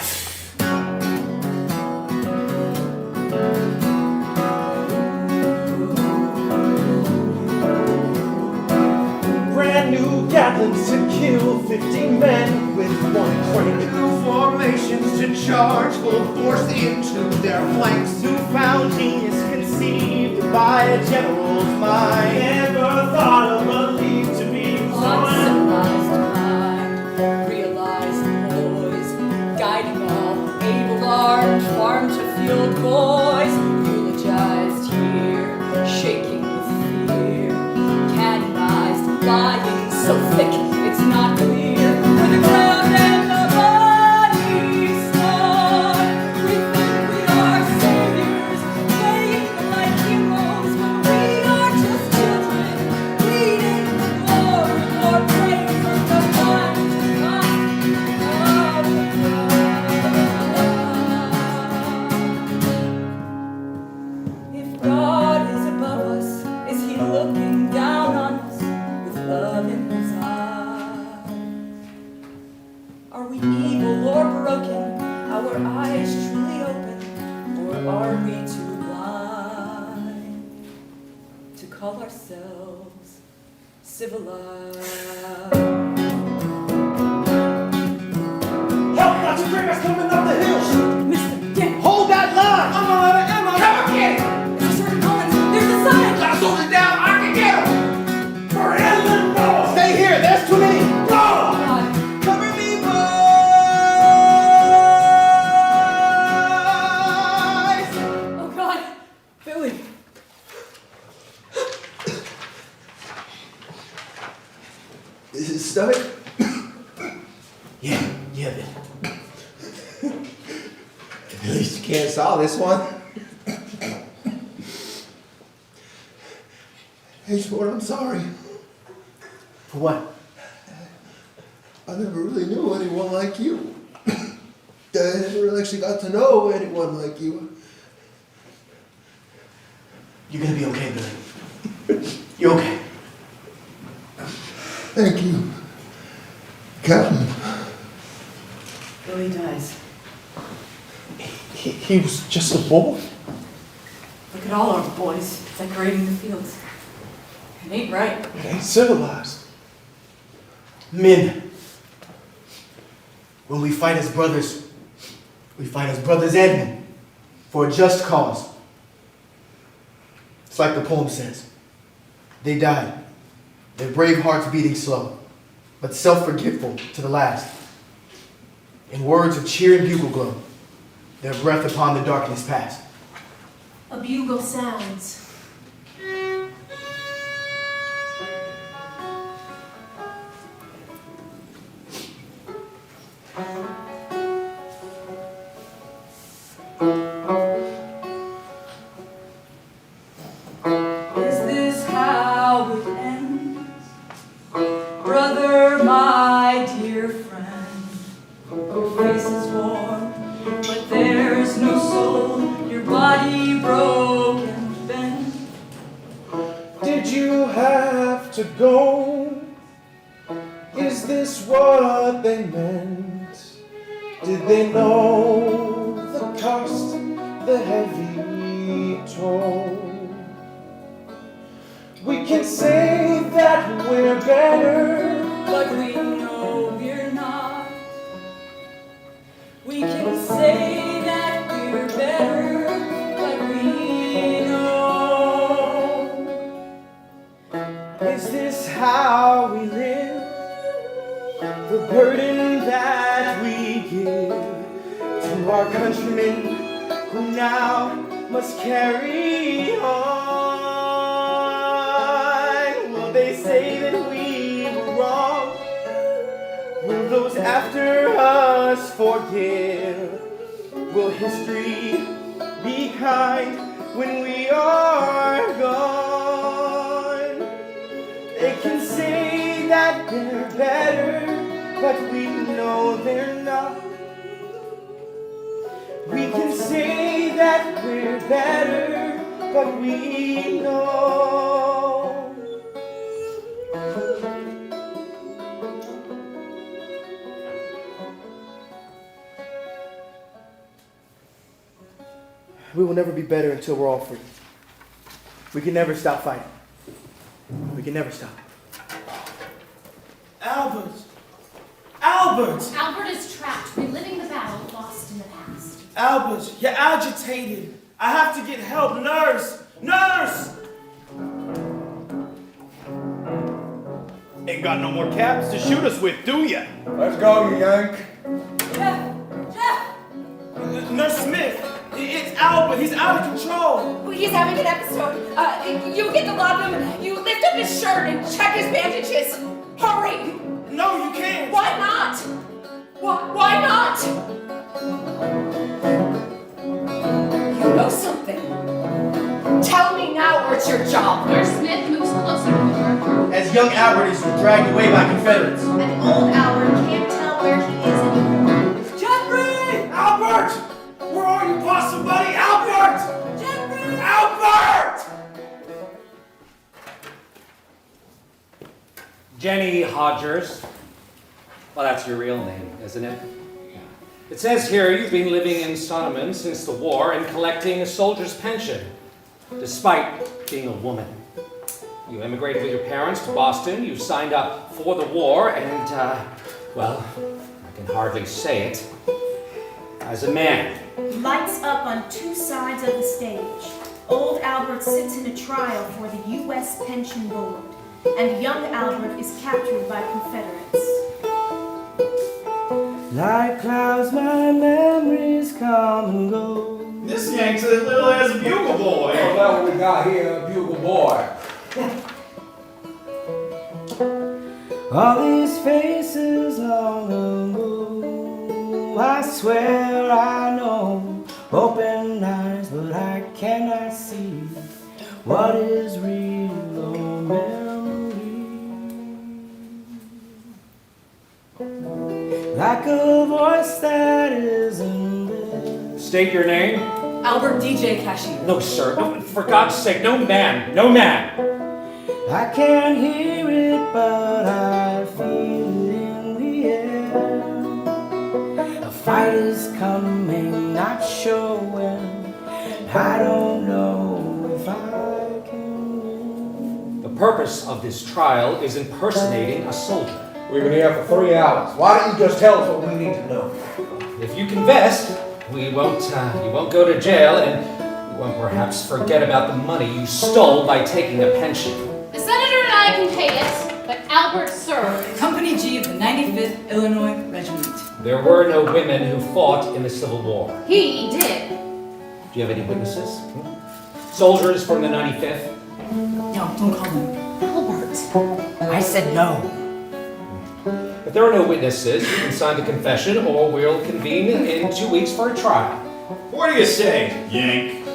talents to kill 50 men with one crank. New formations to charge full force into their flanks. Newfound genius conceived by a general's mind. Never thought of believed to be Uncivilized mind, realized poise, guiding all able-armed farm-to-field boys, eulogized here, shaking with fear, canonized, lying so thick it's not clear, where the ground and the body's torn. We think we are saviors, playing like heroes, when we are just children, pleading for more praise from the one If God is above us, is he looking down on us with love in his eyes? Are we evil or broken, our eyes truly open, or are we too blind to call ourselves civilized? Help, Dr. Kramer's coming up the hill! Mr. Dick! Hold that line! I'm on it, I'm on it! Come again! Mr. Sergeant Collins, there's a sign! Got soldiers down, I can get them! For Inland North! Stay here, there's too many. Oh, God. Cover me, boys! Oh, God. Billy. Is his stomach? Yeah, Ben. At least you can't solve this one. Hey, Sport, I'm sorry. For what? I never really knew anyone like you. I never really actually got to know anyone like you. You're gonna be okay, Billy. You're okay. Thank you, Captain. Billy dies. He was just a boy. Look at all our boys decorating the fields. It ain't right. It ain't civilized. Men, when we fight as brothers and men for a just cause. It's like the poem says. They died, their brave hearts beating slow, but self-forgetful to the last. In words of cheer and bugle glow, their breath upon the darkness passed. A bugle sounds. Is this how it ends? Brother, my dear friend, your face is warm, but there's no soul, your body broken, bent. Did you have to go? Is this what they meant? Did they know the cost, the heavy toll? We can say that we're better, But we know we're not. We can say that we're better, but we know. Is this how we live? The burden that we give to our countrymen who now must carry on. Will they say that we were wrong? Will those after us forgive? Will history be kind when we are gone? They can say that they're better, but we know they're not. We can say that we're better, but we know. We will never be better until we're all free. We can never stop fighting. We can never stop. Al, Albert! Albert is trapped, reliving the battle lost in the past. Albert, you're agitated. I have to get help. Nurse! Nurse! Ain't got no more caps to shoot us with, do ya? Let's go, you yank. Jeff! Jeff! Nurse Smith! It's Albert. He's out of control. He's having an episode. You get the laudanum, you lift up his shirt and check his bandages. Hurry! No, you can't. Why not? Why not? You know something. Tell me now, or it's your job. Nurse Smith moves closer to her. As young Albert is dragged away by Confederates. And old Albert can't tell where he is anymore. Jeffrey! Albert! Where are you, possum buddy? Albert! Jeffrey! Albert! Jenny Hodgers. Well, that's your real name, isn't it? It says here you've been living in Sonneman since the war and collecting a soldier's pension, despite being a woman. You immigrated with your parents to Boston, you signed up for the war, and, well, I can hardly say it, as a man. Lights up on two sides of the stage. Old Albert sits in a trial for the U.S. Pension Board, and young Albert is captured by Confederates. Like clouds, my memories come and go. This yank's as little as a bugle boy. Well, we got here a bugle boy. All these faces long ago, I swear I know. Open eyes, but I cannot see what is real or memory. Like a voice that isn't there. State your name. Albert DJ Cashier. No, sir. No, for God's sake, no man. No man. I can't hear it, but I feel it in the air. A fight is coming, not sure when. I don't know if I can win. The purpose of this trial is impersonating a soldier. We've been here for 3 hours. Why don't you just tell us what we need to know? If you confess, you won't go to jail, and you won't perhaps forget about the money you stole by taking a pension. The senator and I can pay it, but Albert served. Company G of the 95th Illinois Regiment. There were no women who fought in the Civil War. He did. Do you have any witnesses? Soldiers from the 95th? No, don't call him Albert. I said no. If there are no witnesses, you can sign the confession, or we'll convene in 2 weeks for a trial. What do you say, yank?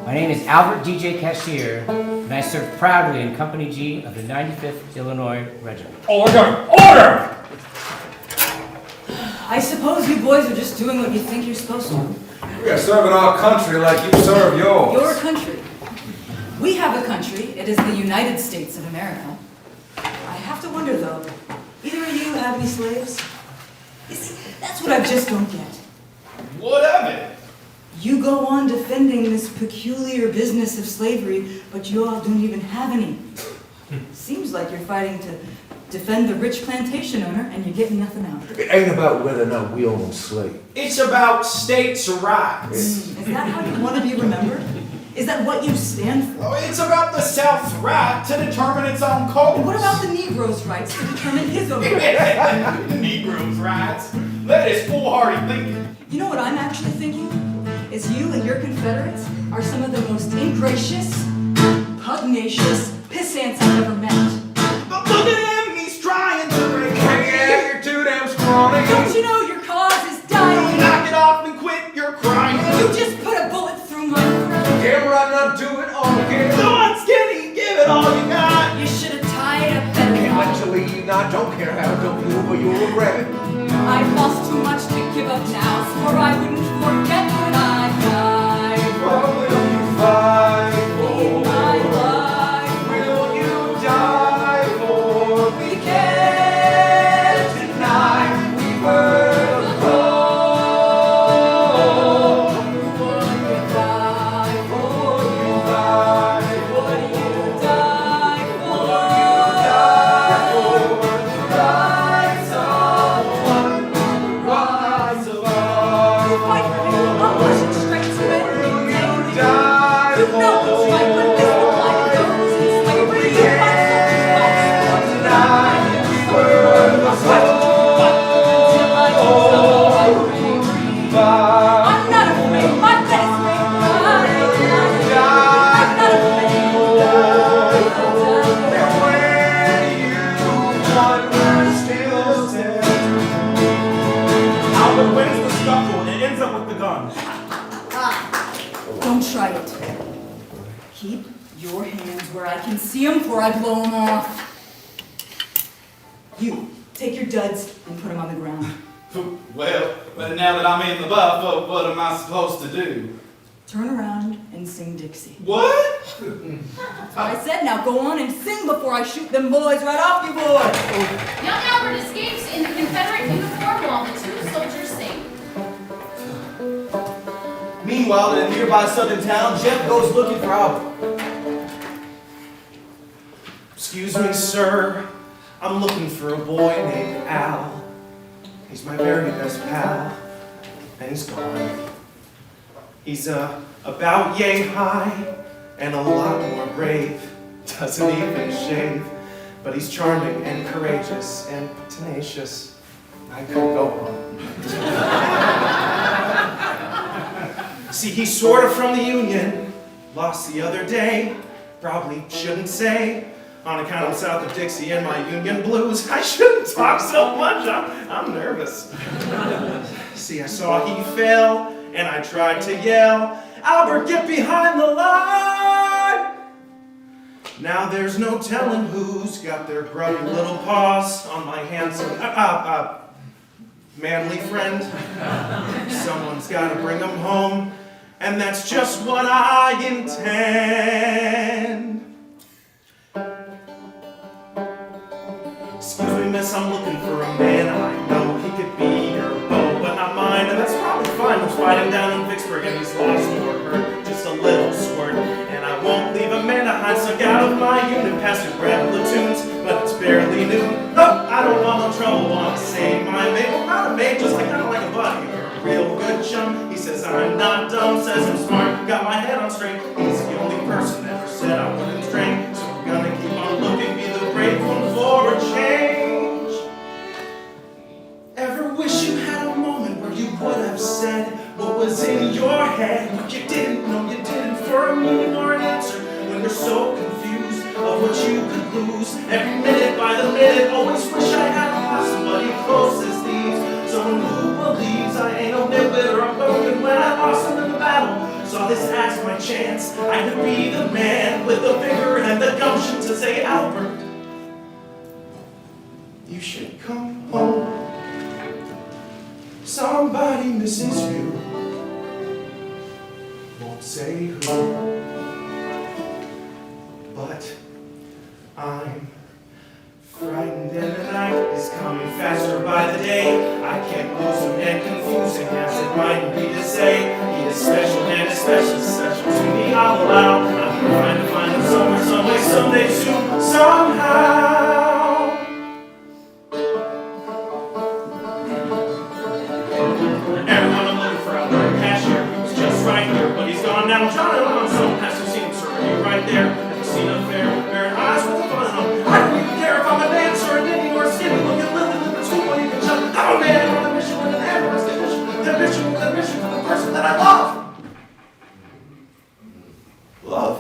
My name is Albert DJ Cashier, and I served proudly in Company G of the 95th Illinois Regiment. Order! Order! I suppose you boys are just doing what you think you're supposed to. We are serving our country like you serve yours. Your country. We have a country. It is the United States of America. I have to wonder, though, either of you have any slaves? You see, that's what I just don't get. What of it? You go on defending this peculiar business of slavery, but you all don't even have any. Seems like you're fighting to defend the rich plantation owner, and you're getting nothing out. It ain't about whether or not we own slaves. It's about states' rights. Is that how you want to be remembered? Is that what you stand for? Oh, it's about the South's right to determine its own coast. And what about the Negro's rights to determine his own rights? Negroes' rights? That is foolhardy thinking. You know what I'm actually thinking? Is you and your Confederates are some of the most ingracious, pugnacious pissants I've ever met. But look at him, he's trying to break. Yeah, you're too damn scrawny. Don't you know your cause is dying? Knock it off and quit your crying. You just put a bullet through my throat. Get right now, do it all again. So I'm skinny, give it all you got. You should have tied a better Can't knot. let you leave. Now, don't care how don't you, but you'll regret it. I've lost too much to give up now, swore I wouldn't forget when I died. What will you fight In for? my life, Will you die for? we can't Tonight we were alone. Would you die for? You died Would you die for? for the rights of ends up with the gun. Don't try it. Keep your hands where I can see them before I blow them off. You, take your duds and put them on the ground. Well, now that I'm in the buff, what am I supposed to do? Turn around and sing Dixie. What? That's what I said. Now go on and sing before I shoot them boys right off you boys. Young Albert escapes in the Confederate uniform while the two soldiers sing. Meanwhile, in a nearby southern town, Jeff goes looking for Albert. Excuse me, sir. I'm looking for a boy named Al. He's my very best pal, and he's gone. He's about yay high and a lot more brave. Doesn't even shave, but he's charming and courageous and tenacious. I could go on. See, he's sort of from the Union, lost the other day. Probably shouldn't say. On account I'm south of Dixie and my Union blues, I shouldn't talk so much, I'm nervous. See, I saw he fell, and I tried to yell, Albert, get behind the line! Now there's no telling who's got their grubby little paws on my handsome, manly friend. Someone's gotta bring him home, and that's just what I intend. Excuse me, miss, I'm looking for a man I know. He could be your beau, but not mine, and that's probably fine. Let's fight him down in Vicksburg, and he's lost or hurt, just a little squirt. And I won't leave a man behind, stuck out of my unit, past your grab platoons, but it's barely noon. Oh, I don't want no trouble, want to save my mate. Well, not a mate, just kind of like a buddy, or a real good chum. He says I'm not dumb, says I'm smart, got my head on straight. He's the only person ever said I wouldn't strain, so I'm gonna keep on looking, be the brave one for a change. Ever wish you had a moment where you would have said what was in your head, what you didn't know you didn't, for a meaning or an answer, when you're so confused of what you could lose, every minute by the minute, always wish I had somebody close as these, someone who believes I ain't no nitwit or I'm broken when I lost him in the battle, saw this as my chance, I could be the man with the vigor and the gumption to say, Albert, you should come home. Somebody misses you, won't say who, but I'm frightened and the night is coming faster by the day. I can't lose him and confusing as it might be to say. He is special and especially special to me, I'll allow. I'm trying to find him somewhere, someway, someday, soon, somehow. Everyone I'm looking for out there, cashier, he was just right here, but he's gone now. John and on someone has to see him, sir, are you right there? Have you seen a fair eyes with the fun on? I don't even care if I'm a dancer or a ninny or a skinny looking lily liver too when you can jump. I'm a man on a mission with an amorous condition, the mission for the person that I love. Love.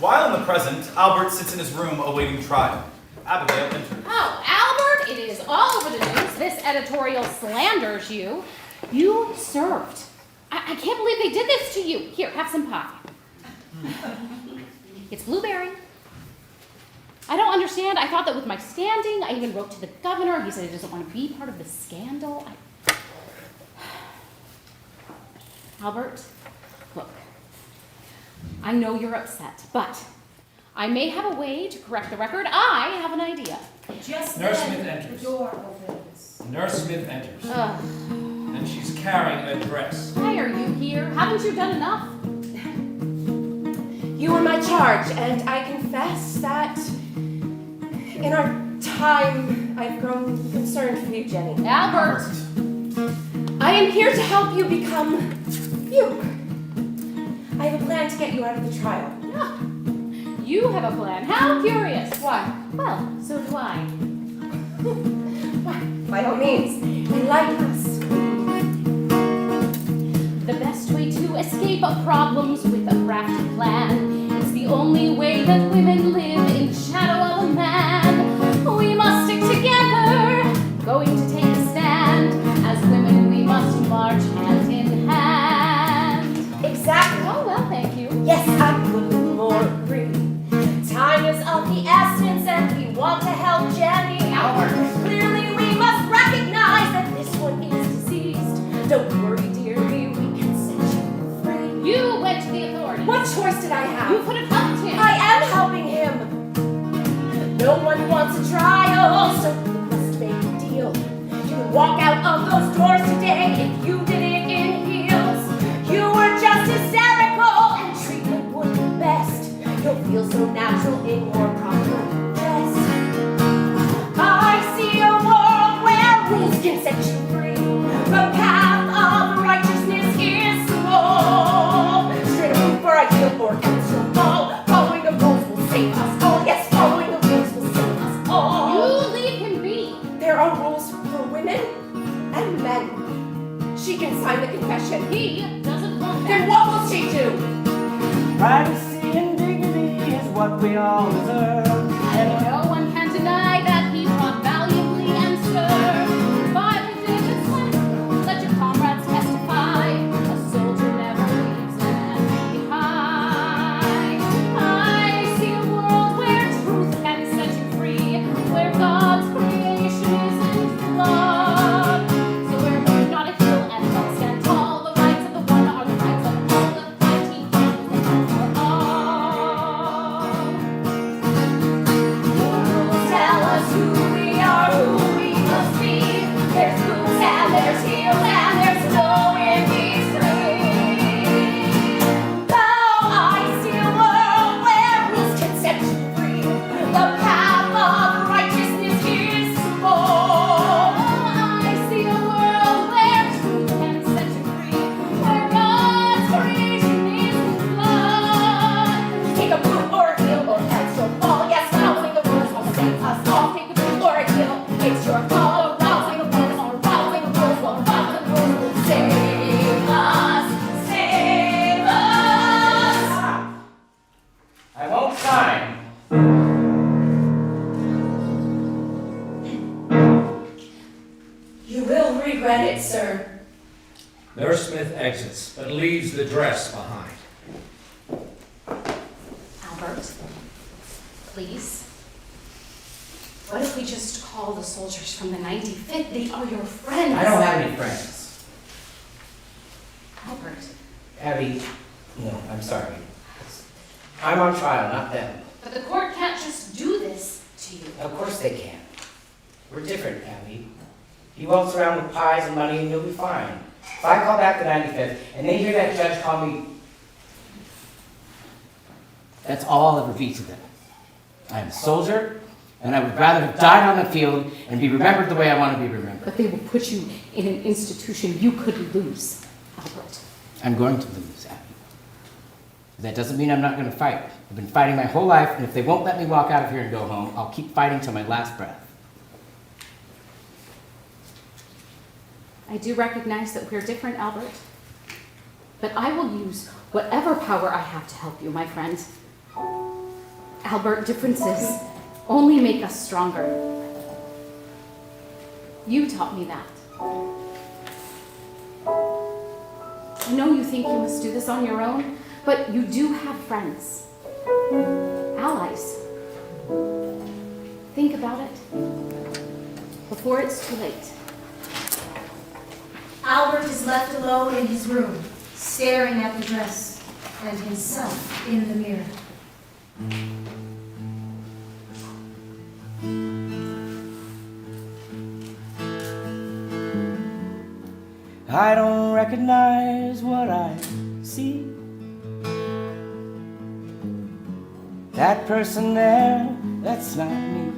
While in the present, Albert sits in his room awaiting trial. Abigail enters. Oh, Albert, it is all over the news. This editorial slanders you. You served. I can't believe they did this to you. Here, have some pie. It's blueberry. I don't understand. I thought that with my standing, I even wrote to the governor. He said he doesn't want to be part of the scandal. Albert, look, I know you're upset, but I may have a way to correct the record. I have an idea. Just Nurse then, Smith enters. the door opens. Nurse Smith enters. And she's carrying a dress. Why are you here? Haven't you done enough? You were my charge, and I confess that in our time, I've grown concerned for you, Jenny. Albert! I am here to help you become you. I have a plan to get you out of the trial. you have a plan. How curious. Why? Well, so do I. Why? By all means, enlighten us. The best way to escape problems with a crafty plan. It's the only way that women live in the shadow of a man. We must stick together, going to take a stand. As women, we must march hand in hand. Exactly. Oh, well, thank you. Yes, I couldn't more agree. Time is of the essence, and we want to help Jenny out. Clearly, we must recognize that this one is diseased. Don't worry, dearie, we can set you free. You went to the authorities. What choice did I have? You could have helped him. I am helping him. No one wants a trial, so we must make a deal. You can walk out of those doors today if you did it in heels. You were just hysterical, and treatment would be best. You'll feel so natural in your proper dress. I see a world where rules can set you free. The path of righteousness is small. Straight up for a heel or else you'll fall. Following the rules will save us all. Yes, following the rules will save us all. You leave him be. There are rules for women and men. She can sign the confession. He doesn't want Then that. what will she do? Privacy and dignity is what we all deserve. And no one can deny that he fought valiantly and served. By the David's life, let your comrades testify. A soldier never leaves an enemy behind. I see a world where truth can set you free, where God's creation is in blood. So where we're not a hill and all stand tall, the rights of the one are the rights of all, the fighting for all. Tell us who we are, who we must be. There's boots and there's heels and there's no in between. Oh, I see a world where rules can set you free. The path of righteousness is small. I see a world where truth can set you free, where God's creation is in blood. Take a boot or a heel or else you'll fall. Yes, following the rules will save us all. Take a boot or a heel, it's your call. Following the rules or following the rules, well, following the rules will save us. Save us. I won't sign. You will regret it, sir. Nurse Smith exits, but leaves the dress behind. Albert, please. What if we just call the soldiers from the 95th? They are your friends. I don't have any friends. Albert, Abby, no, I'm sorry. I'm on trial, not them. but the court can't just do this to you. Of course they can. We're different, Abby. You waltz around with pies and money and you'll be fine. If I call back the 95th and they hear that judge call me, that's all I'll ever be to them. I'm a soldier, and I would rather have died on the field and be remembered the way I want to be remembered. But they will put you in an institution you could lose, Albert. I'm going to lose, Abby. That doesn't mean I'm not going to fight. I've been fighting my whole life, and if they won't let me walk out of here and go home, I'll keep fighting till my last breath. I do recognize that we're different, Albert. But I will use whatever power I have to help you, my friend. Albert, differences only make us stronger. You taught me that. I know you think you must do this on your own, but you do have friends, allies. Think about it before it's too late. Albert is left alone in his room, staring at the dress and himself in the mirror. I don't recognize what I see. That person there, that's not me.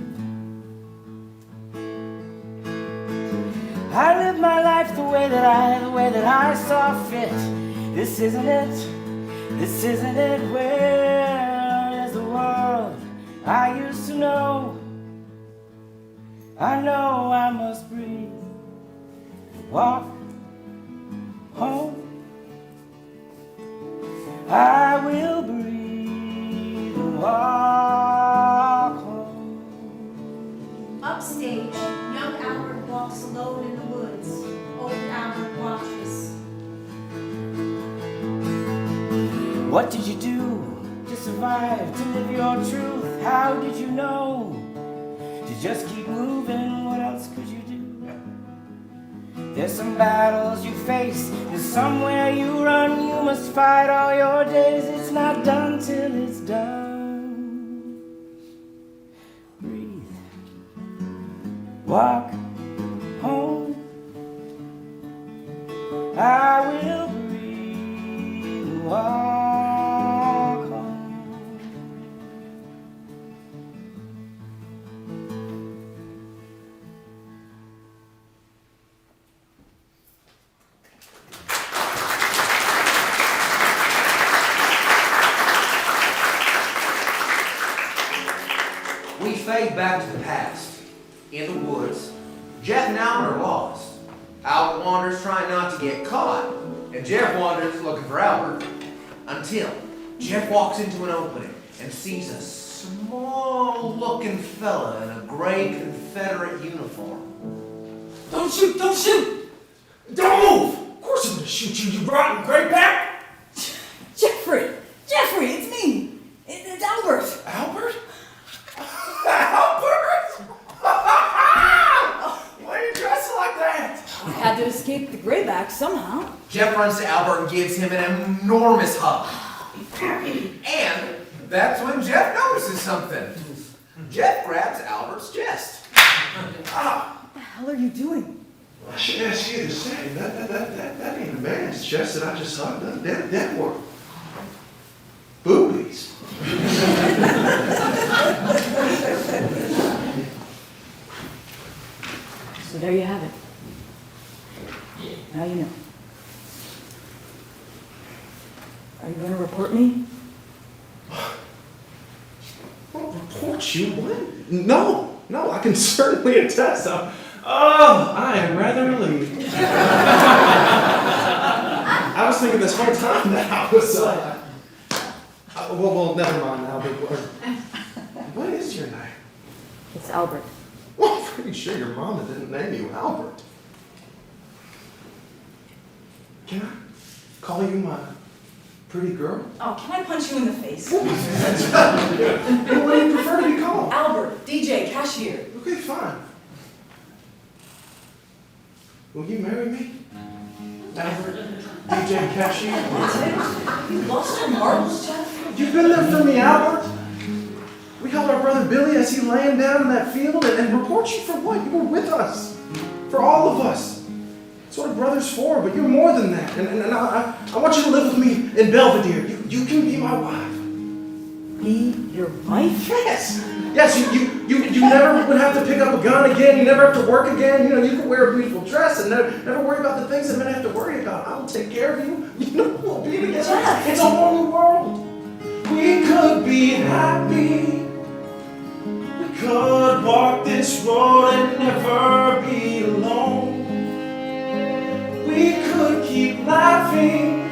I live my life the way that I saw fit. This isn't it. This isn't it. Where is the one? I used to know, I know I must breathe, walk home. I will breathe and walk home. Upstage, young Albert walks alone in the woods. Old Albert watches. What did you do to survive, to live your truth? How did you know to just keep moving? What else could you do? There's some battles you face, there's somewhere you run. You must fight all your days, it's not done till it's done. Breathe, walk home. I will breathe and walk home. We fade back to the past. In the woods, Jeff and Albert are lost. Albert wanders trying not to get caught, and Jeff wanders looking for Albert. Until Jeff walks into an opening and sees a small-looking fella in a gray Confederate uniform. Don't shoot! Don't shoot! Don't move! Of course I'm gonna shoot you, you rotten grayback! Jeffrey! Jeffrey, it's me! It's Albert! Albert? Albert? Why are you dressed like that? I had to escape the grayback somehow. Jeff runs to Albert and gives him an enormous hug. And that's when Jeff notices something. Jeff grabs Albert's chest. What the hell are you doing? I should ask you the same. That ain't a man's chest that I just hugged. That were boobies. So there you have it. Now you know. Are you going to report me? Report you? What? No, I can certainly attest. I am rather relieved. I was thinking this whole time that I was, well, never mind, Albert. What is your name? It's Albert. Well, I'm pretty sure your mama didn't name you Albert. Can I call you my pretty girl? Oh, can I punch you in the face? What do you prefer to be called? Albert, DJ, cashier. Okay, fine. Will you marry me? Albert, DJ, cashier. You lost your marbles, Jeff? You've been there for me, Albert. We held our brother Billy as he laying down in that field and report you for what? You were with us. For all of us. That's what a brother's for, but you're more than that. And I want you to live with me in Belvedere. You can be my wife. Be your wife? Yes. Yes, you never would have to pick up a gun again. You never have to work again. You know, you can wear a beautiful dress and never worry about the things that men have to worry about. I will take care of you. You know, we'll be together. It's a whole new world. We could be happy. We could walk this road and never be alone. We could keep laughing.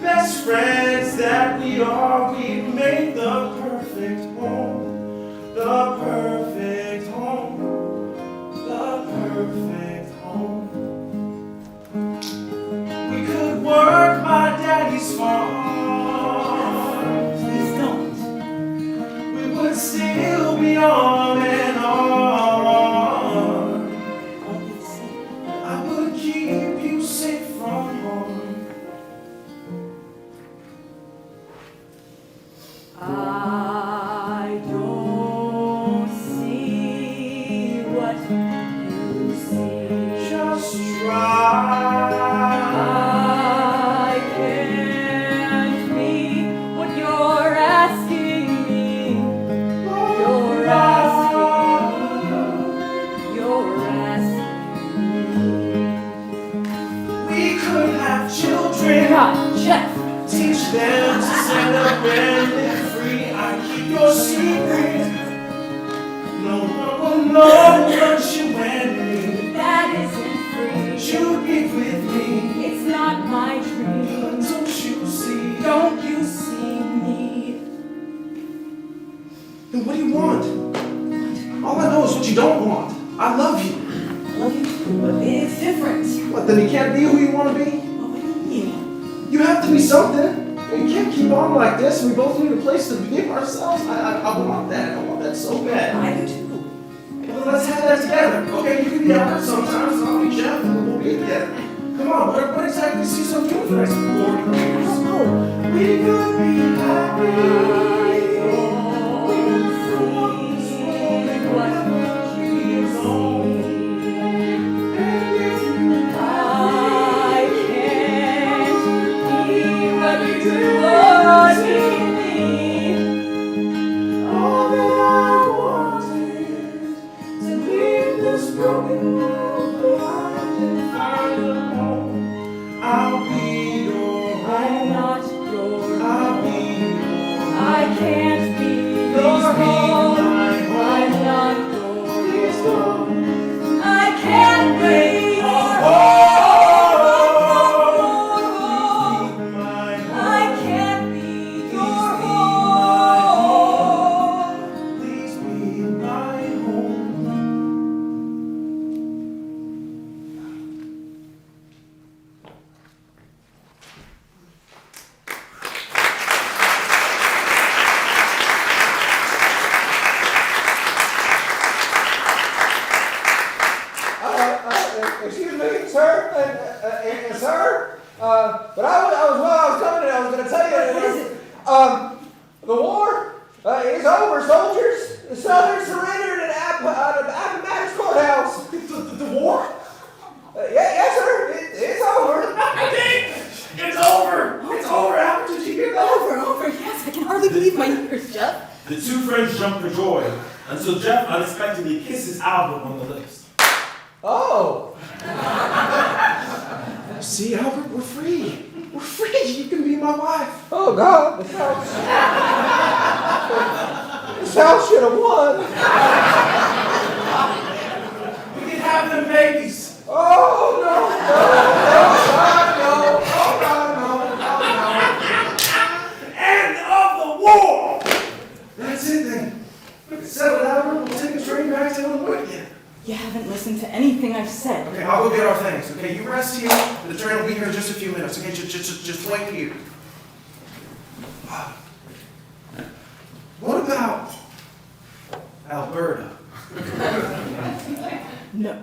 Best friends that we are, we'd make the perfect home. The perfect home. The perfect home. We could work my daddy's farm. Please don't. We would still be arm in arm. I would keep you safe from harm. I don't see what you see. Just try. I can't be what you're asking me. You're asking me. We could have children. God, Jeff. Teach them to stand up and live free. I keep your secrets. you want. All I know is what you don't want. I love you. I love you too, but it's different. What, then you can't be who you want to be? What do you mean? You have to be something. You can't keep on like this. We both need a place to be ourselves. I want that. I want that so bad. I do too. Well, let's have that together. Okay, you can be Albert sometimes, and I'll be Jeff, and we'll be together. Come on, what exactly is he so doing for the next 40 years? I don't know. We could be happy. Excuse me, sir, sir. But I was coming and I was going to tell you. What is it? The war is over, soldiers. The Southern surrendered at Appomattox Courthouse. The war? Yes, sir. It's over. I think it's over. It's over. Albert, did you hear that? Over. Yes, I can hardly believe my ears, Jeff. The two friends jumped for joy until Jeff unexpectedly kisses Albert on the lips. Oh. See, Albert, we're free. We're free. You can be my wife. Oh, God. This house should have won. We can have them babies. Oh, no, End of the war. That's it, then. Settle down. We'll take a train back to Illinois again. You haven't listened to anything I've said. Okay, I'll go get our things. Okay, you rest here. The train will be here in just a few minutes. Okay, just wait here. What about Alberta? No.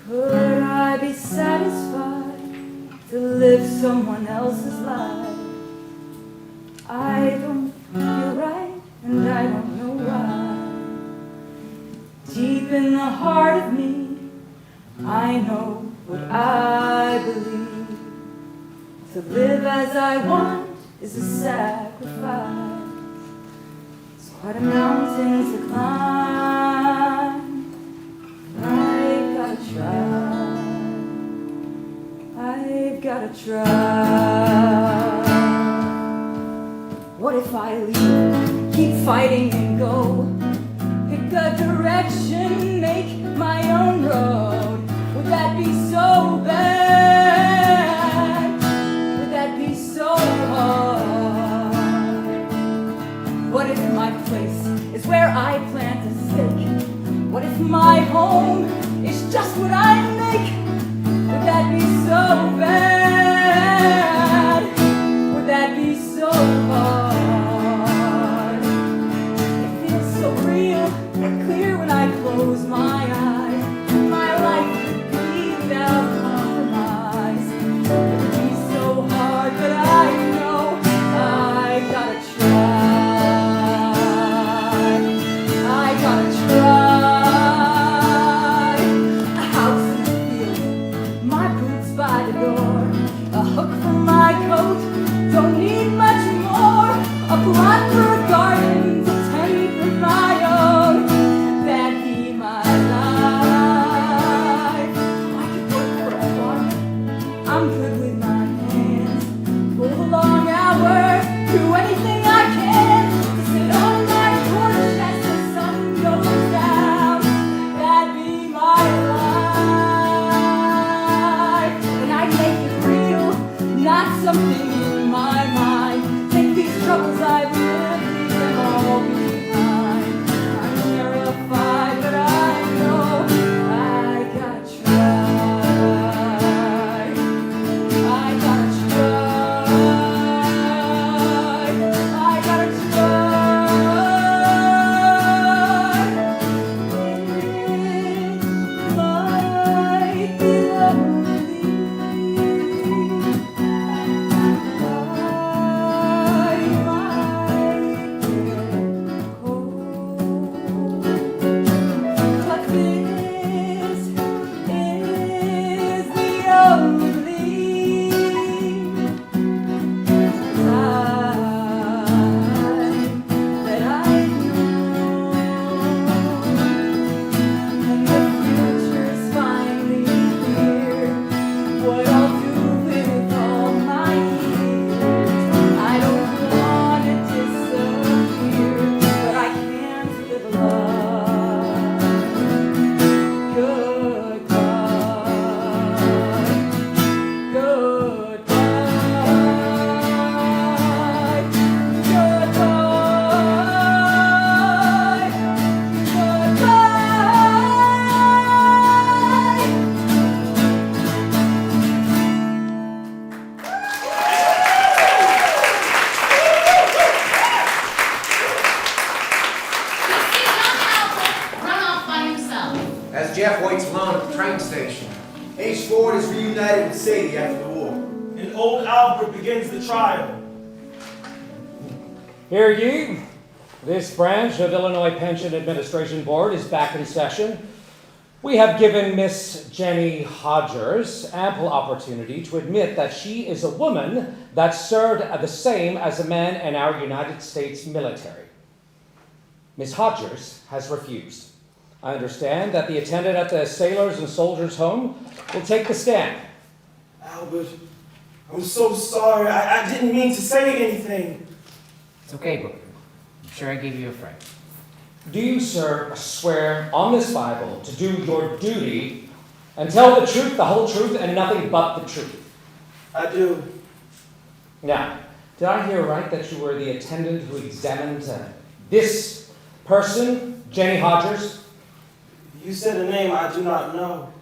Could I be satisfied to live someone else's life? I don't feel right, and I don't know why. Deep in the heart of me, I know what I believe. To live as I want is a sacrifice. It's quite a mountain to climb. I've gotta try. I've gotta try. What if I leave, keep fighting and go? Pick a direction, make my own road. Would that be so bad? Would that be so hard? What if my place is where I plant a stake? What if my home is just what I make? Would that be so bad? Would that be so hard? Clear when I close my eyes. My life could be without compromise. It would be so hard, but I know I gotta try. I gotta try. A house in the field, my boots by the door. something in my mind. Take these troubles I've lived, leave them all behind. I'm terrified, but I know I gotta try. I gotta try. I gotta As Jeff waits alone at the train station, H. Ford is reunited with Sadie after the war. And old Albert begins the trial. Hear ye, this branch of Illinois Pension Administration Board is back in session. We have given Miss Jenny Hodgers ample opportunity to admit that she is a woman that served the same as a man in our United States military. Miss Hodgers has refused. I understand that the attendant at the Sailors and Soldiers Home will take the stand. Albert, I'm so sorry. I didn't mean to say anything. It's okay, Booker. I'm sure I gave you a friend. Do you, sir, swear on this Bible to do your duty and tell the truth, the whole truth, and nothing but the truth? I do. Now, did I hear right that you were the attendant who examined this person, Jenny Hodgers? You said a name I do not know.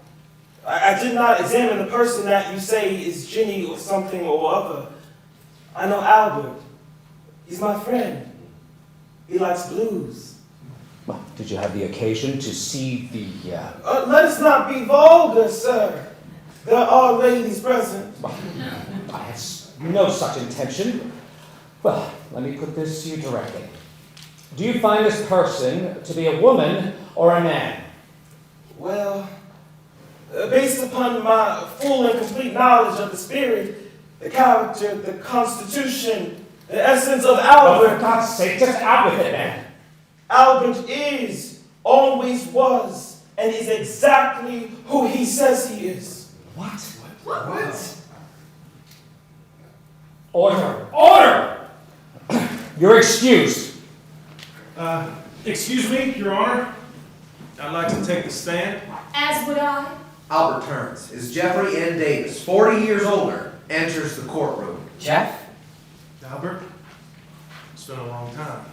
I did not examine the person that you say is Jenny or something or other. I know Albert. He's my friend. He likes blues. Well, did you have the occasion to see the... Let us not be vulgar, sir. There are ladies present. Well, I had no such intention. Well, let me put this to you directly. Do you find this person to be a woman or a man? Well, based upon my full and complete knowledge of the spirit, the character, the constitution, the essence of Albert... Oh, for God's sake, just out with it, man. Albert is, always was, and is exactly who he says he is. What? What? Order! Order! You're excused. Excuse me, Your Honor. I'd like to take the stand. As would I. Albert turns as Jeffrey N. Davis, 40 years older, enters the courtroom. Jeff? Albert, it's been a long time.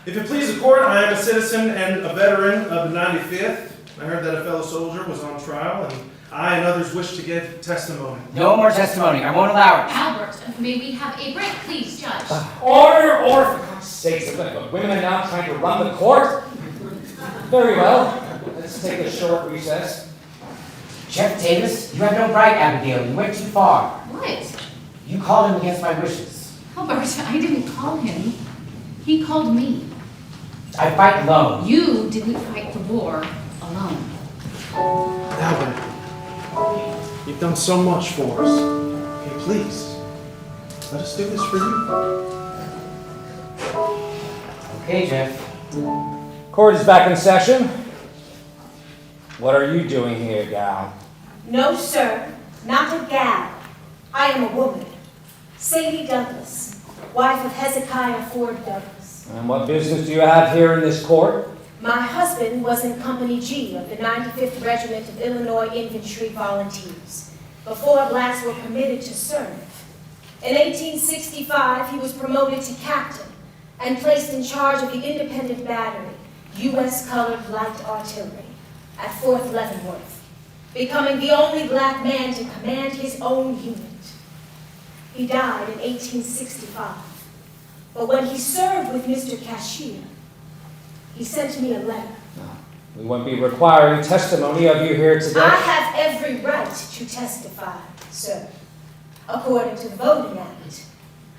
If it please the court, I am a citizen and a veteran of the 95th. I heard that a fellow soldier was on trial, and I and others wish to give testimony. No more testimony. I won't allow it. Albert, may we have a break, please, Judge? Order! Order! For God's sake, there's nothing but women now trying to run the court. Very well. Let's take a short recess. Jeff Davis, you have no right, Abigail. You went too far. What? You called him against my wishes. Albert, I didn't call him. He called me. I fight alone. You didn't fight the war alone. Albert, you've done so much for us. Okay, please, let us do this for you. Okay, Jeff. Court is back in session. What are you doing here, gal? No, sir, not a gal. I am a woman. Sadie Douglas, wife of Hezekiah Ford Douglas. And what business do you have here in this court? My husband was in Company G of the 95th Regiment of Illinois Infantry Volunteers. before blacks were permitted to serve. In 1865, he was promoted to captain and placed in charge of the Independent Battery, U.S. Colored Light Artillery, at Fort Leavenworth, becoming the only black man to command his own unit. He died in 1865, but when he served with Mr. Cashier, he sent me a letter. We won't be requiring testimony of you here today. I have every right to testify, sir, according to the Voting Act.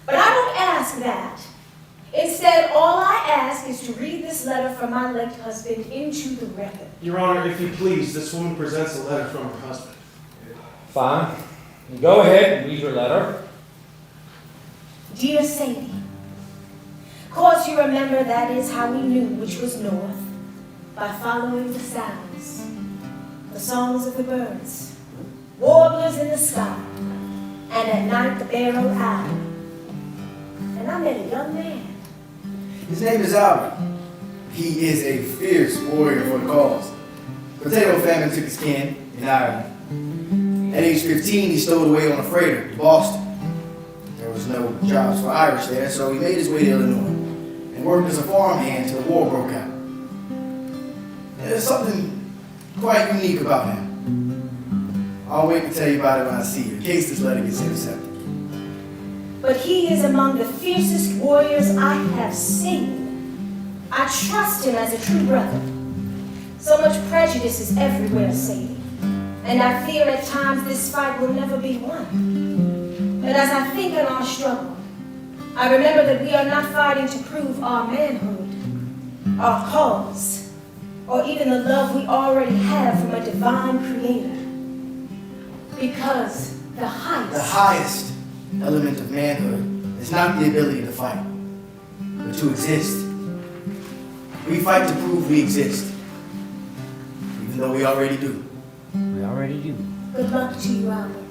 But I don't ask that. Instead, all I ask is to read this letter from my late husband into the record. Your Honor, if you please, this woman presents a letter from her husband. Fine. Go ahead and read your letter. Dear Sadie, course you remember that is how we knew which was north, by following the sounds, the songs of the birds, warblers in the sky, and at night the barrow owl. And I met a young man. His name is Albert. He is a fierce warrior for the cause. Potato famine took his kin in Ireland. At age 15, he stowed away on a freighter to Boston. There was no jobs for Irish there, so he made his way to Illinois and worked as a farmhand till the war broke out. There's something quite unique about him. I'll wait to tell you about it when I see you, in case this letter gets intercepted. But he is among the fiercest warriors I have seen. I trust him as a true brother. So much prejudice is everywhere, Sadie, and I fear at times this fight will never be won. But as I think on our struggle, I remember that we are not fighting to prove our manhood, our cause, or even the love we already have from a divine creator. Because the highest element of manhood is not the ability to fight, but to exist. We fight to prove we exist, even though we already do. We already do. Good luck to you, Albert.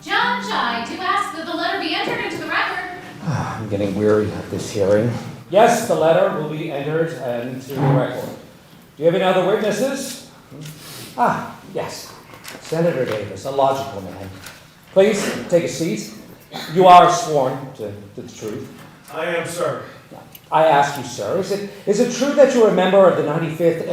Judge, I do ask that the letter be entered into the record. I'm getting weary of this hearing. Yes, the letter will be entered into the record. Do you have any other witnesses? Yes. Senator Davis, a logical man. Please take a seat. You are sworn to the truth. I am, sir. I ask you, sir, is it true that you're a member of the 95th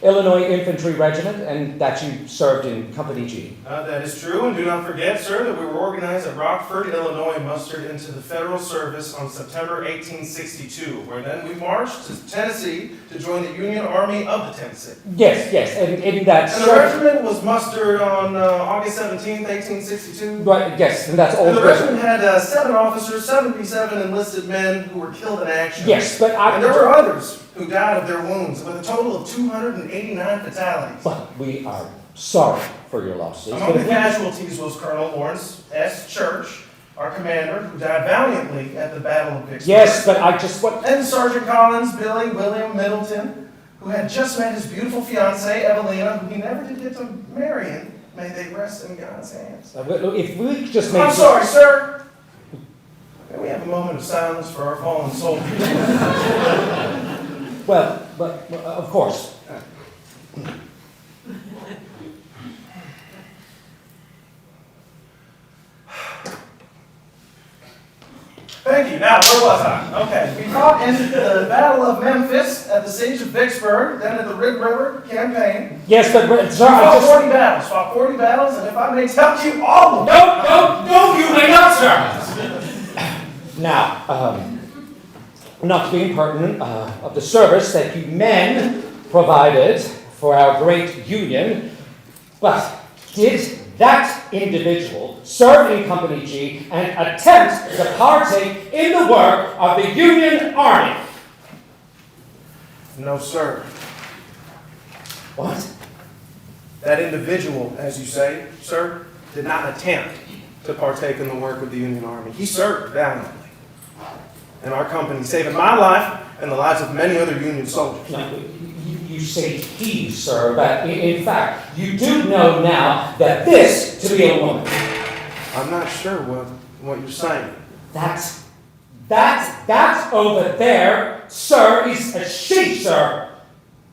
Illinois Infantry Regiment and that you served in Company G? That is true, and do not forget, sir, that we were organized at Rockford, Illinois, and mustered into the federal service on September 1862, where then we marched to Tennessee to join the Union Army of the Tennessee. Yes, and in that And the regiment was mustered on August 17th, 1862. Right, yes, and that's old. And the regiment had 7 officers, 77 enlisted men who were killed in action. Yes, but and there were others who died of their wounds, with a total of 289 fatalities. Well, we are sorry for your losses. Among the casualties was Colonel Lawrence S. Church, our commander, who died valiantly at the Battle of Vicksburg. Yes, but I just want... And Sergeant Collins, William Middleton, who had just met his beautiful fiancée, Evelina, who he never did get to marry, and may they rest in God's hands. If we just made... I'm sorry, sir. May we have a moment of silence for our fallen soldiers? Well, but of course. Thank you. Now, where was I? Okay. We fought in the Battle of Memphis, at the Siege of Vicksburg, then at the Red River Campaign. Yes, but sir, we fought 40 battles, and if I may tell you all of them. No, you may not, sir. Now, not to be impertinent of the service that you men provided for our great Union, but did that individual serve in Company G and attempt to partake in the work of the Union Army? No, sir. What? That individual, as you say, sir, did not attempt to partake in the work of the Union Army. He served valiantly in our company, saving my life and the lives of many other Union soldiers. Now, you say he, sir, but in fact, you do know now that this to be a woman. I'm not sure what you're saying. That's over there, sir, is a she, sir.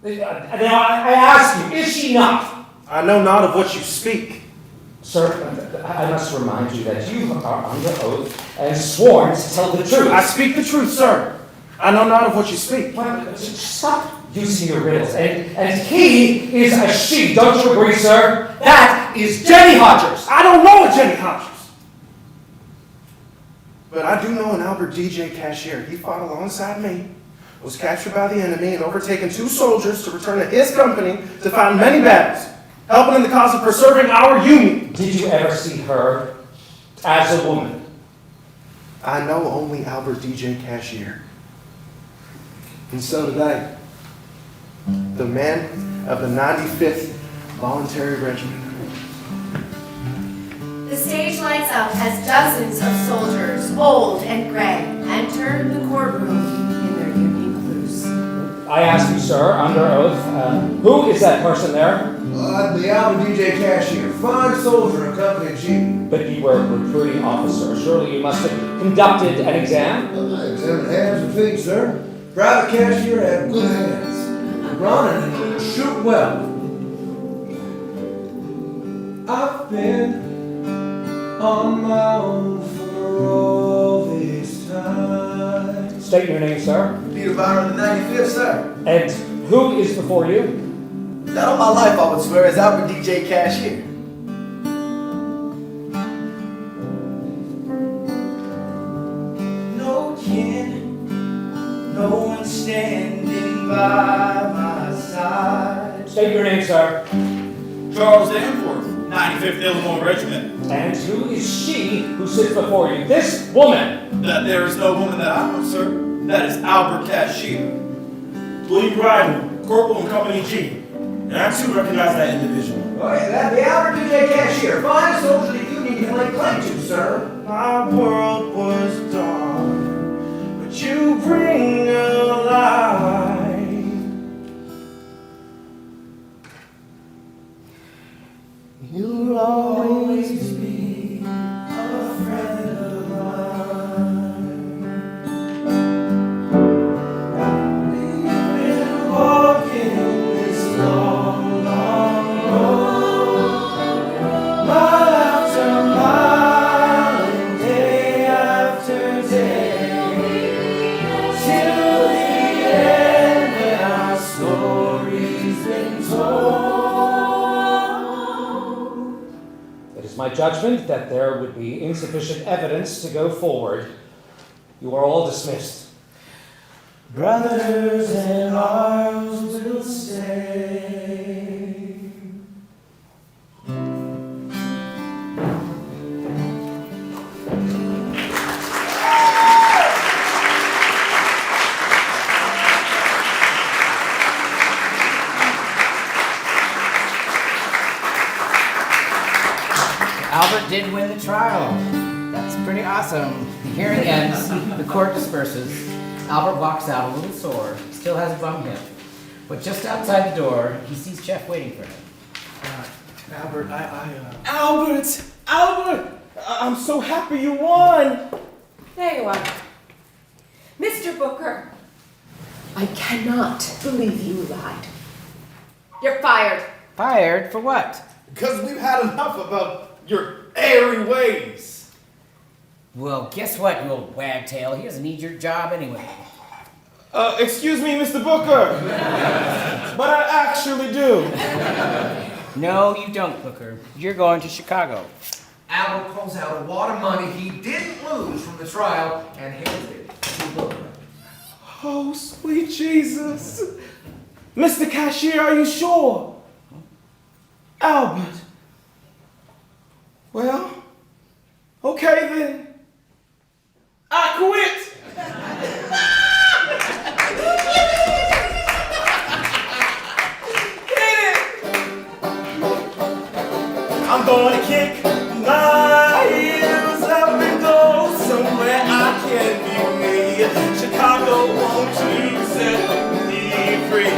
Now, I ask you, is she not? I know not of what you speak. Sir, I must remind you that you are under oath and sworn to tell the truth. I speak the truth, sir. I know not of what you speak. Well, stop using your riddles. And he is a she. Don't you agree, sir? That is Jenny Hodgers. I don't know a Jenny Hodgers. But I do know an Albert DJ cashier. He fought alongside me, was captured by the enemy, and overtaken 2 soldiers to return to his company to fight many battles, helping in the cause of preserving our union. Did you ever see her as a woman? I know only Albert DJ cashier. And so did I. The man of the 95th Voluntary Regiment. The stage lights up as dozens of soldiers, old and gray, enter the courtroom in their union blues. I ask you, sir, under oath, who is that person there? The Albert DJ cashier, fine soldier of Company G. But you were a recruiting officer. Surely you must have conducted an exam? I examined hands and feet, sir. Private cashier had good hands. Running and shoot well. I've been on my own for all this time. State your name, sir. Peter Byron, the 95th, sir. And who is before you? Not all my life, I would swear, as Albert DJ cashier. No kin, no one standing by my side. State your name, sir. Charles Danforth, 95th Illinois Regiment. And who is she who sits before you? This woman. That there is no woman that I know, sir. That is Albert Cashier. William Bryden, Corporal in Company G. And I too recognize that individual. Oh, yeah, that the Albert DJ cashier, fine soldier that you need to lay claim to, sir. My world was dark, but you bring a light. You'll always be a friend of mine. We've been walking this long, long road, mile after mile and day after day, till the end when our story's been told. It is my judgment that there would be insufficient evidence to go forward. You are all dismissed. Brothers in arms will stay. Albert did win the trial. That's pretty awesome. The hearing ends, the court disperses. Albert walks out a little sore, still has a bum hip. But just outside the door, he sees Jeff waiting for him. Albert, Albert! I'm so happy you won! There you are. Mr. Booker, I cannot believe you lied. You're fired. Fired for what? Because we've had enough about your airy ways. Well, guess what, you old wagtail? He doesn't need your job anyway. Excuse me, Mr. Booker. But I actually do. No, you don't, Booker. You're going to Chicago. Albert pulls out a wad of money he didn't lose from the trial and hands it to Booker. Oh, sweet Jesus. Mr. Cashier, are you sure? Albert. Well, okay then. I quit. I'm gonna kick my heels up and go somewhere I can be me. Chicago, won't you set me free?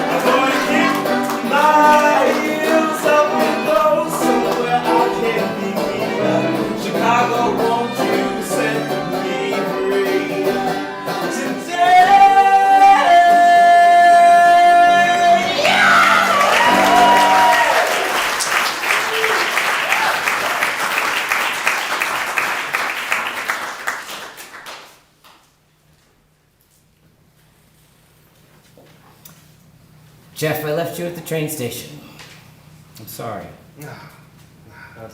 I'm gonna kick my heels up and go somewhere I can be me. Jeff, I left you at the train station. I'm sorry. That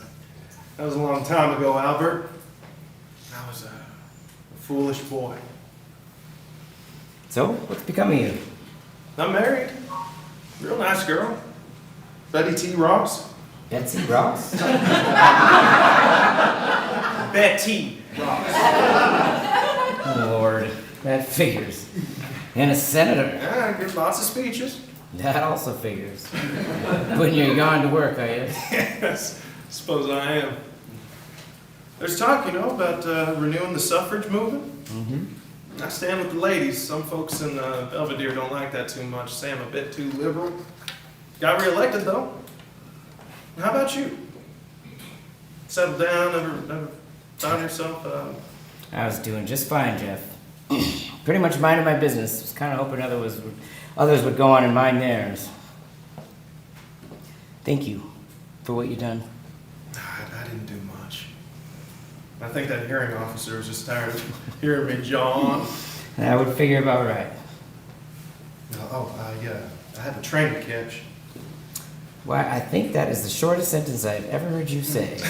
was a long time ago, Albert. I was a foolish boy. So, what's becoming of you? I'm married. Real nice girl. Betty T. Ross. Betsy Ross? Betty Ross. Oh, Lord, that figures. And a senator. Yeah, I give lots of speeches. That also figures. When you're gone to work, I guess. Yes, suppose I am. There's talk, about renewing the suffrage movement. Mm-hmm. I stand with the ladies. Some folks in Belvedere don't like that too much, say I'm a bit too liberal. Got reelected, though. How about you? Settled down, never found yourself? I was doing just fine, Jeff. Pretty much minding my business. Was kind of hoping others would go on and mind theirs. Thank you for what you've done. I didn't do much. I think that hearing officer was just tired of hearing me yawn. That would figure about right. I have a train to catch. Why, I think that is the shortest sentence I've ever heard you say.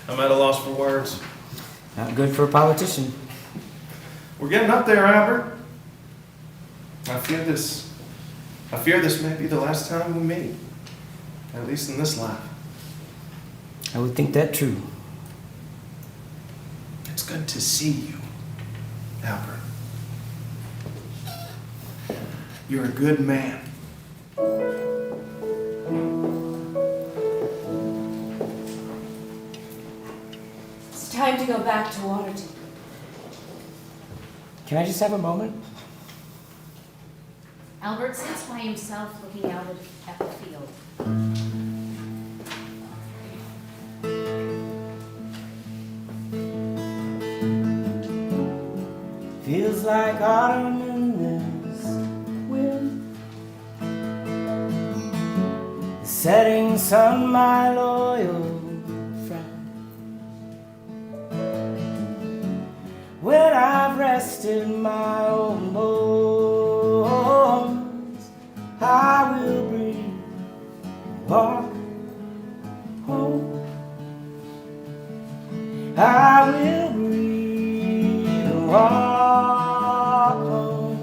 I'm at a loss for words. Not good for a politician. We're getting up there, Albert. I fear this may be the last time we meet. At least in this life. I would think that true. It's good to see you, Albert. You're a good man. It's time to go back to Waterton. Can I just have a moment? Albert sits by himself looking out at the field. Feels like autumn in this wind. The setting sun, my loyal friend. When I've rested my own bones, I will breathe and walk home. I will breathe and walk home.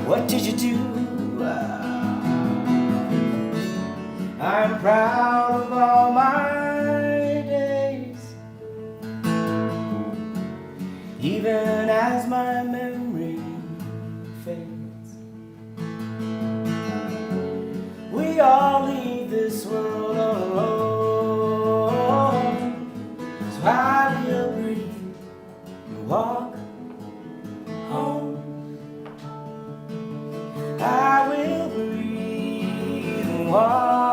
What did you do? I'm proud of all my days, even as my memory fades. We all leave this world alone, so I will breathe and walk home. I will breathe and walk.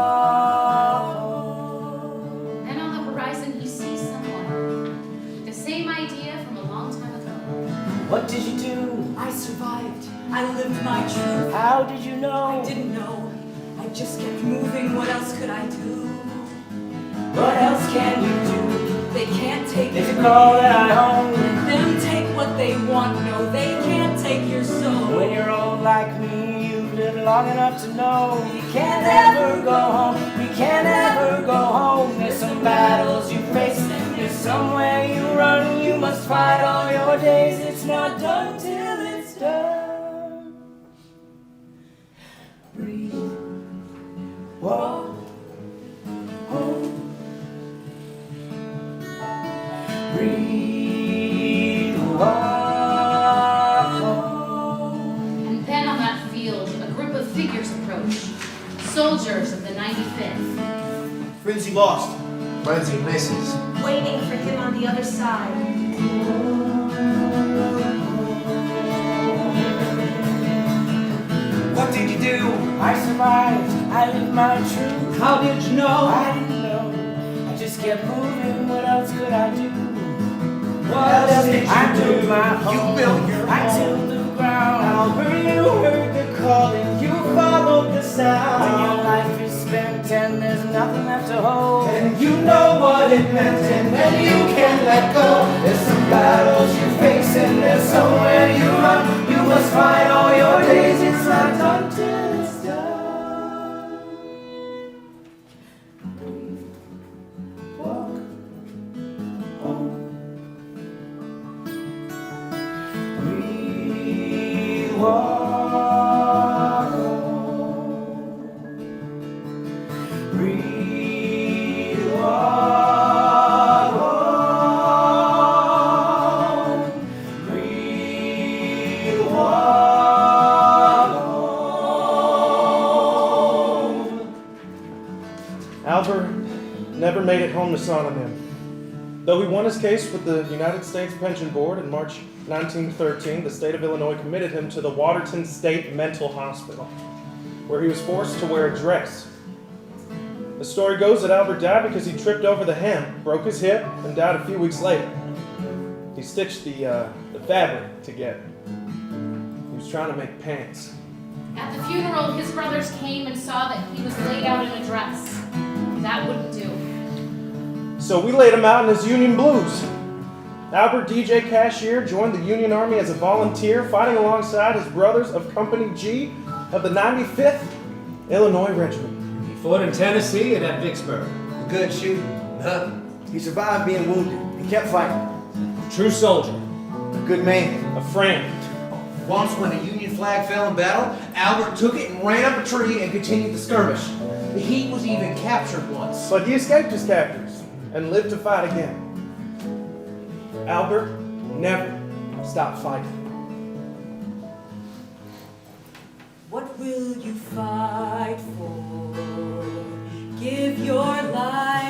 Then on the horizon he sees someone. The same idea from a long time ago. What did you do? I survived. I lived my truth. How did you know? I didn't know. I just kept moving. What else could I do? What else can you do? They can't take If it you call that I home, Let them take what they want. No, they can't take your soul. when you're old like me, you've lived long enough to know you can't ever go home. You can't ever go home. There's some battles you face, there's somewhere you run. You must fight all your days. It's not done till it's done. Breathe, walk home. Breathe, walk home. And then on that field, a group of figures approach. Soldiers of the 95th. Frenzy lost. Frenzy misses. Waiting for him on the other side. What did you do? I survived. I lived my truth. How did you know? I didn't know. I just kept moving. What else could I do? What else did you do? I built my home. You built your I tilled the ground. Albert, you heard the calling. You followed the sound. When your life is spent and there's nothing left to hold, and you know what it meant, and when you can't let go, there's some battles you face, and there's somewhere you run. You must fight all your days. It's not done till it's done. Walk home. We walk home. We walk home. We walk home. Albert never made it home to Sonneman. Though he won his case with the United States Pension Board in March 1913, the state of Illinois committed him to the Waterton State Mental Hospital, where he was forced to wear a dress. The story goes that Albert died because he tripped over the hem, broke his hip, and died a few weeks later. He stitched the fabric together. He was trying to make pants. At the funeral, his brothers came and saw that he was laid out in a dress. That wouldn't do. So we laid him out in his Union blues. Albert DJ Cashier joined the Union Army as a volunteer, fighting alongside his brothers of Company G of the 95th Illinois Regiment. He fought in Tennessee and at Vicksburg. Good shooting. Nothing. He survived being wounded. He kept fighting. True soldier. A good man. A friend. Once when a Union flag fell in battle, Albert took it and ran up a tree and continued the skirmish. He was even captured once. But he escaped his captors and lived to fight again. Albert never stopped fighting. What will you fight for? Give your life